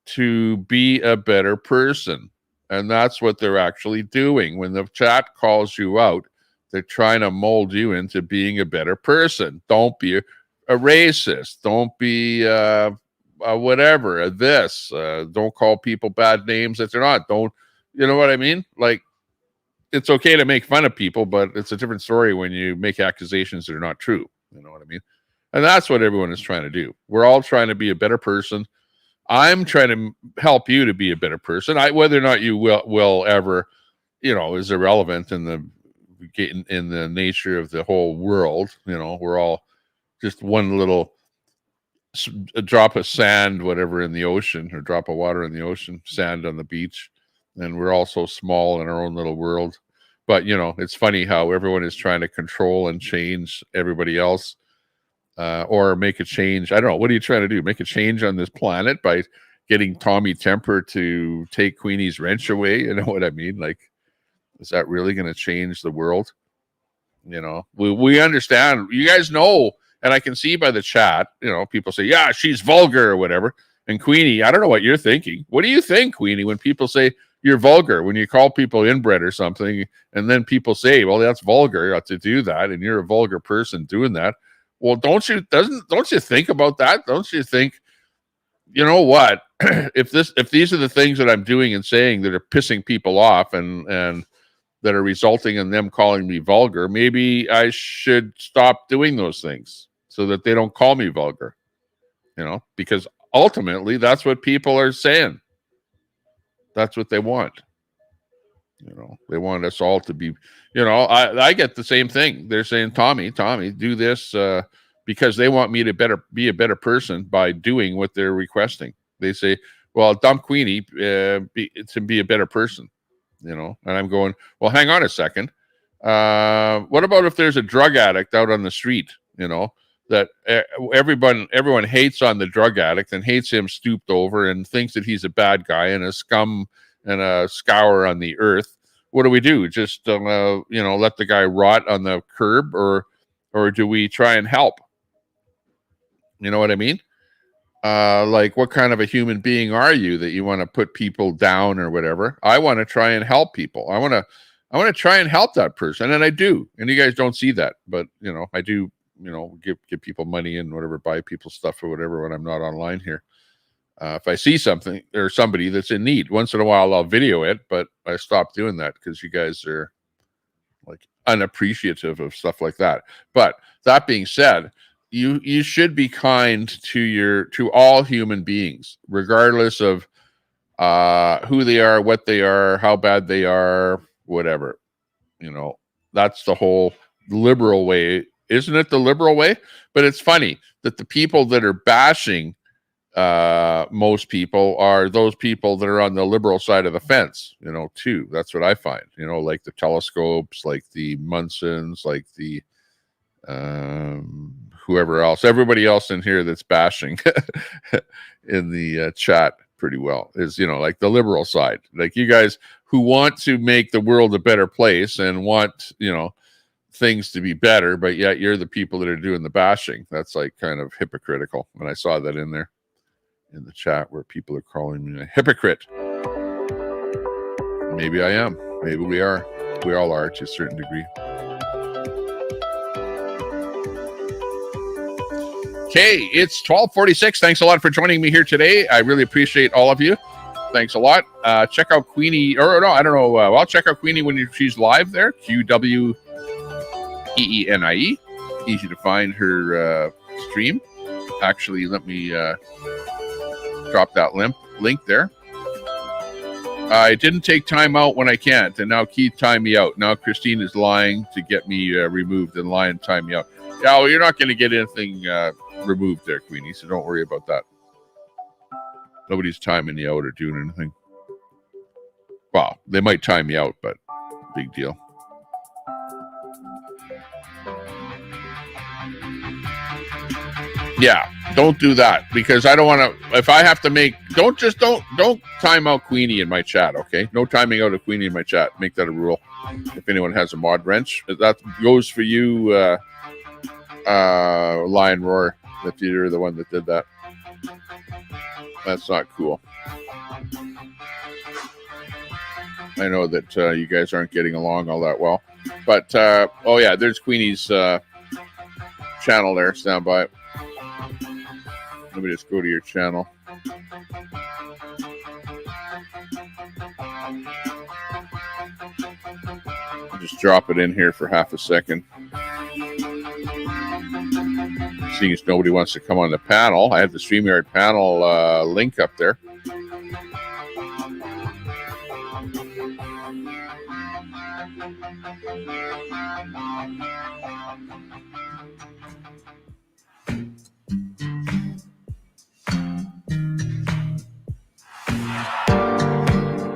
to be a better person. And that's what they're actually doing. When the chat calls you out, they're trying to mold you into being a better person. Don't be a racist. Don't be whatever, this. Don't call people bad names that they're not. Don't, you know what I mean? Like, it's okay to make fun of people, but it's a different story when you make accusations that are not true. You know what I mean? And that's what everyone is trying to do. We're all trying to be a better person. I'm trying to help you to be a better person. Whether or not you will ever, you know, is irrelevant in the nature of the whole world. You know, we're all just one little a drop of sand, whatever, in the ocean, or drop of water in the ocean, sand on the beach, and we're all so small in our own little world. But it's funny how everyone is trying to control and change everybody else, or make a change. I don't know. What are you trying to do? Make a change on this planet by getting Tommy Temper to take Queenie's wrench away? You know what I mean? Like, is that really going to change the world? We understand. You guys know, and I can see by the chat, people say, yeah, she's vulgar or whatever. And Queenie, I don't know what you're thinking. What do you think, Queenie, when people say you're vulgar, when you call people inbred or something, and then people say, well, that's vulgar to do that, and you're a vulgar person doing that? Well, don't you think about that? Don't you think, you know what? if these are the things that I'm doing and saying that are pissing people off and that are resulting in them calling me vulgar, maybe I should stop doing those things so that they don't call me vulgar, because ultimately that's what people are saying. That's what they want. They want us all to be, I get the same thing. They're saying, Tommy, do this because they want me to be a better person by doing what they're requesting. They say, well, dump Queenie to be a better person. And I'm going, well, hang on a second. What about if there's a drug addict out on the street, that everyone hates on the drug addict and hates him stooped over and thinks that he's a bad guy and a scum and a scour on the earth? What do we do? Just, let the guy rot on the curb, or do we try and help? You know what I mean? Like, what kind of a human being are you that you want to put people down or whatever? I want to try and help people. I want to try and help that person, and I do. And you guys don't see that, but I do. Give people money and whatever, buy people stuff or whatever when I'm not online here. If I see something or somebody that's in need, once in a while I'll video it, but I stopped doing that because you guys are like unappreciative of stuff like that. But that being said, you should be kind to all human beings, regardless of who they are, what they are, how bad they are, whatever. That's the whole liberal way, isn't it? The liberal way. But it's funny that the people that are bashing most people are those people that are on the liberal side of the fence, too. That's what I find, like the telescopes, like the Munsons, like the whoever else, everybody else in here that's bashing in the chat pretty well is, like the liberal side, like you guys who want to make the world a better place and want, things to be better, but yet you're the people that are doing the bashing. That's like kind of hypocritical. And I saw that in there in the chat where people are calling me a hypocrite. Maybe I am. Maybe we are. We all are to a certain degree. Okay, it's 12:46. Thanks a lot for joining me here today. I really appreciate all of you. Thanks a lot. Check out Queenie, or no, I don't know. I'll check out Queenie when she's live there. QWEENIE. Easy to find her stream. Actually, let me drop that link there. I didn't take time out when I can't, and now Keith timed me out. Now Christine is lying to get me removed and lying to time me out. Yeah, well, you're not going to get anything removed there, Queenie, so don't worry about that. Nobody's timing you out or doing anything. Well, they might time me out, but big deal. Yeah, don't do that, because I don't want to. If I have to make, don't time out Queenie in my chat, okay? No timing out of Queenie in my chat. Make that a rule. If anyone has a mod wrench, that goes for you, Lion Roar. If you're the one that did that, that's not cool. I know that you guys aren't getting along all that well, but oh yeah, there's Queenie's channel there. Stand by. Let me just go to your channel. I'll just drop it in here for half a second. Seeing as nobody wants to come on the panel, I have the StreamYard panel link up there.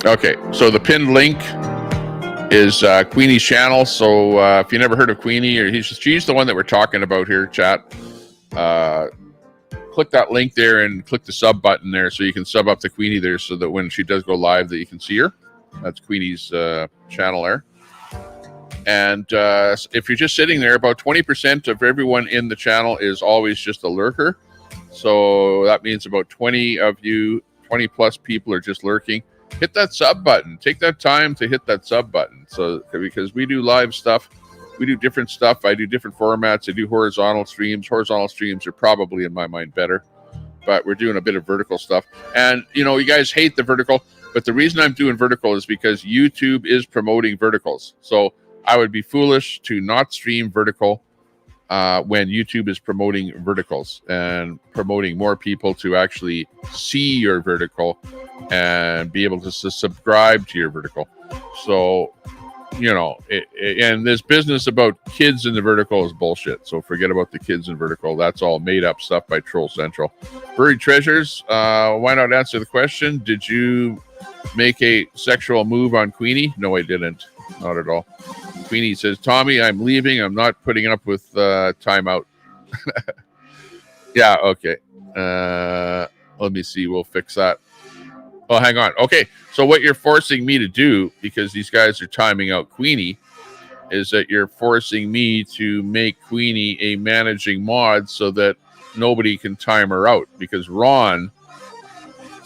Okay, so the pinned link is Queenie's channel. So if you never heard of Queenie, or she's the one that we're talking about here, chat. Click that link there and click the sub button there, so you can sub up to Queenie there, so that when she does go live, that you can see her. That's Queenie's channel there. And if you're just sitting there, about 20% of everyone in the channel is always just a lurker. So that means about 20 of you, 20 plus people are just lurking. Hit that sub button. Take that time to hit that sub button. So because we do live stuff, we do different stuff. I do different formats. I do horizontal streams. Horizontal streams are probably, in my mind, better. But we're doing a bit of vertical stuff. And, you know, you guys hate the vertical. But the reason I'm doing vertical is because YouTube is promoting verticals. So I would be foolish to not stream vertical when YouTube is promoting verticals and promoting more people to actually see your vertical and be able to subscribe to your vertical. So, you know, and this business about kids in the vertical is bullshit. So forget about the kids in vertical. That's all made up stuff by Troll Central. Buried Treasures, why not answer the question? Did you make a sexual move on Queenie? No, I didn't. Not at all. Queenie says, Tommy, I'm leaving. I'm not putting up with timeout. Yeah, okay. Let me see. We'll fix that. Oh, hang on. Okay, so what you're forcing me to do, because these guys are timing out Queenie, is that you're forcing me to make Queenie a managing mod so that nobody can time her out, because Ron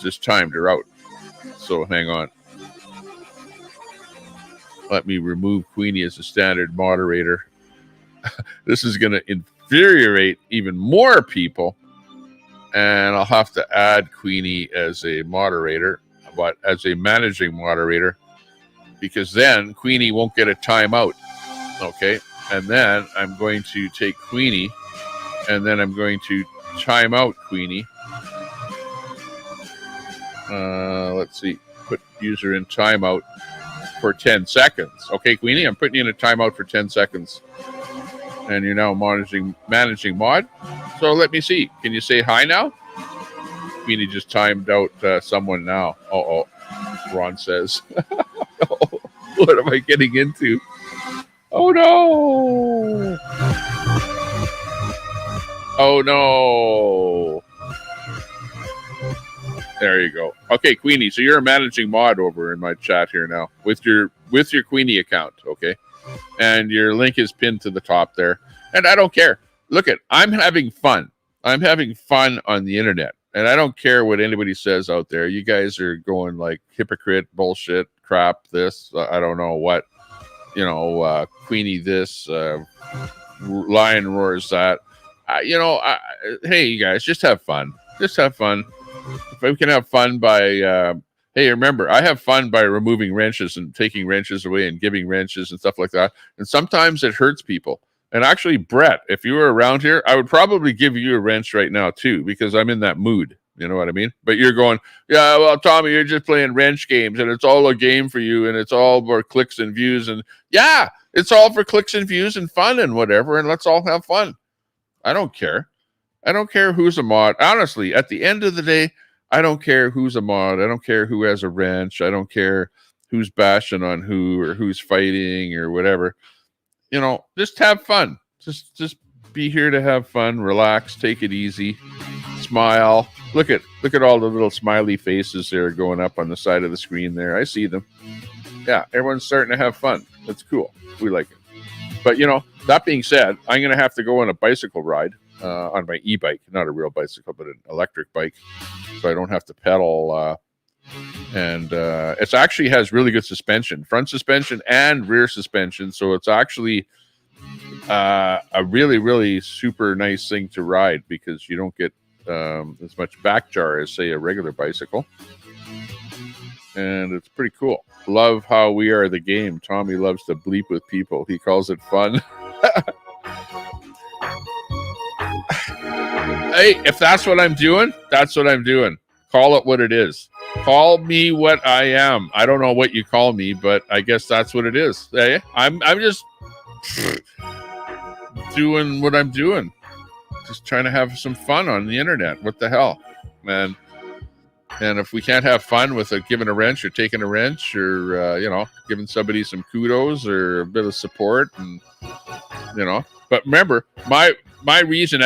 just timed her out. So hang on. Let me remove Queenie as a standard moderator. This is going to infuriate even more people. And I'll have to add Queenie as a moderator, but as a managing moderator, because then Queenie won't get a timeout. Okay. And then I'm going to take Queenie, and then I'm going to time out Queenie. Let's see. Put user in timeout for 10 seconds. Okay, Queenie, I'm putting you in a timeout for 10 seconds. And you're now managing mod. So let me see. Can you say hi now? Queenie just timed out someone now. Uh-oh. Ron says. What am I getting into? Oh, no. Oh, no. There you go. Okay, Queenie. So you're a managing mod over in my chat here now with your Queenie account. Okay. And your link is pinned to the top there. And I don't care. Look I'm having fun. I'm having fun on the internet. And I don't care what anybody says out there. You guys are going like hypocrite, bullshit, crap, this, I don't know what, you know, Queenie this, lion roars that. Hey, you guys, just have fun. Just have fun. If we can have fun by... hey, remember, I have fun by removing wrenches and taking wrenches away and giving wrenches and stuff like that. And sometimes it hurts people. And actually, Brett, if you were around here, I would probably give you a wrench right now, too, because I'm in that mood. You know what I mean? But you're going, yeah, well, Tommy, you're just playing wrench games, and it's all a game for you, and it's all for clicks and views. And yeah, it's all for clicks and views and fun and whatever, and let's all have fun. I don't care. I don't care who's a mod. Honestly, at the end of the day, I don't care who's a mod. I don't care who has a wrench. I don't care who's bashing on who or who's fighting or whatever. You know, just have fun. Just be here to have fun, relax, take it easy, smile. Look at all the little smiley faces there going up on the side of the screen there. I see them. Yeah, everyone's starting to have fun. That's cool. We like it. But, you know, that being said, I'm going to have to go on a bicycle ride. On my e-bike, not a real bicycle, but an electric bike, so I don't have to pedal. And it actually has really good suspension, front suspension and rear suspension. So it's actually a really, really super nice thing to ride, because you don't get as much back jar as, say, a regular bicycle. And it's pretty cool. Love how we are the game. Tommy loves to bleep with people. He calls it fun. Hey, if that's what I'm doing, that's what I'm doing. Call it what it is. Call me what I am. I don't know what you call me, but I guess that's what it is. Hey, I'm just doing what I'm doing. Just trying to have some fun on the internet. What the hell, man? And if we can't have fun with giving a wrench or taking a wrench or, giving somebody some kudos or a bit of support and, but remember my reason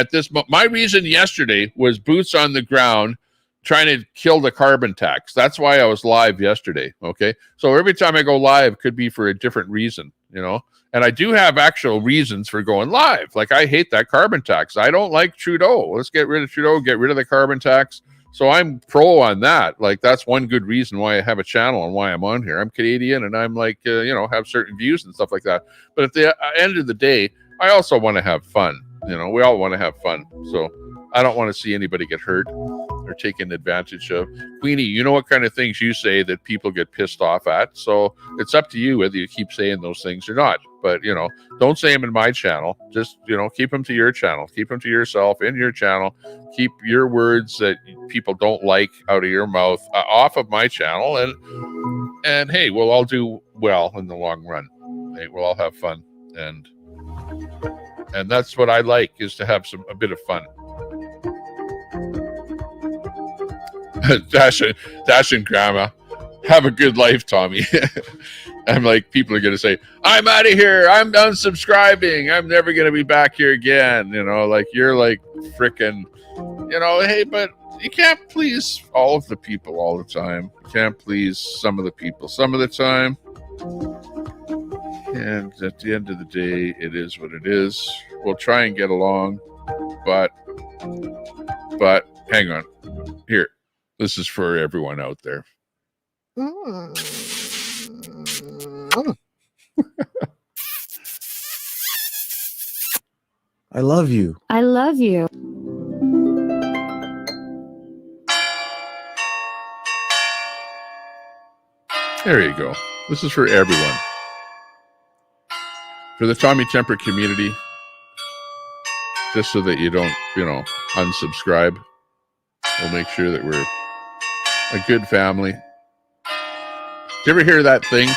my reason yesterday was boots on the ground trying to kill the carbon tax. That's why I was live yesterday. Okay. So every time I go live could be for a different reason, and I do have actual reasons for going live. Like I hate that carbon tax. I don't like Trudeau. Let's get rid of Trudeau, get rid of the carbon tax. So I'm pro on that. Like that's one good reason why I have a channel and why I'm on here. I'm Canadian and I'm like, have certain views and stuff like that. But at the end of the day, I also want to have fun. We all want to have fun. So I don't want to see anybody get hurt or taken advantage of. Queenie, you know what kind of things you say that people get pissed off at. So it's up to you whether you keep saying those things or not. But, don't say them in my channel. Just, keep them to your channel. Keep them to yourself in your channel. Keep your words that people don't like out of your mouth off of my channel. And hey, we'll all do well in the long run. Hey, we'll all have fun. And that's what I like, is to have a bit of fun. Dash and grandma, have a good life, Tommy. I'm like, people are gonna say, I'm out of here, I'm unsubscribing, I'm never gonna be back here again. Like you're like freaking, hey, but you can't please all of the people all the time. You can't please some of the people some of the time. And at the end of the day, it is what it is. We'll try and get along, but hang on. Here, this is for everyone out there. I love you. I love you. There you go. This is for everyone. For the Tommy Temper community, just so that you don't, unsubscribe. We'll make sure that we're a good family. Did you ever hear that thing?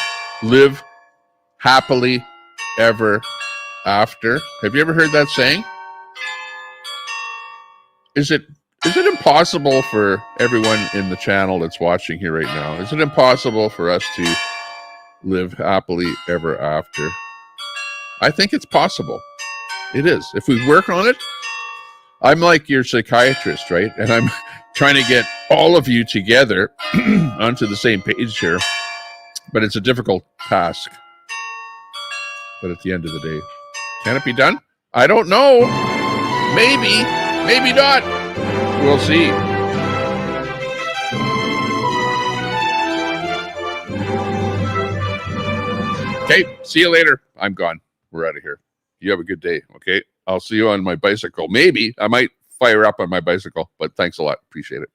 Live happily ever after. Have you ever heard that saying? Is it impossible for everyone in the channel that's watching here right now? Is it impossible for us to live happily ever after? I think it's possible. It is. If we work on it, I'm like your psychiatrist, right? And I'm trying to get all of you together onto the same page here. But it's a difficult task. But at the end of the day, can it be done? I don't know. Maybe. Maybe not. We'll see. Okay, see you later. I'm gone. We're out of here. You have a good day, okay? I'll see you on my bicycle. Maybe I might fire up on my bicycle, but thanks a lot. Appreciate it.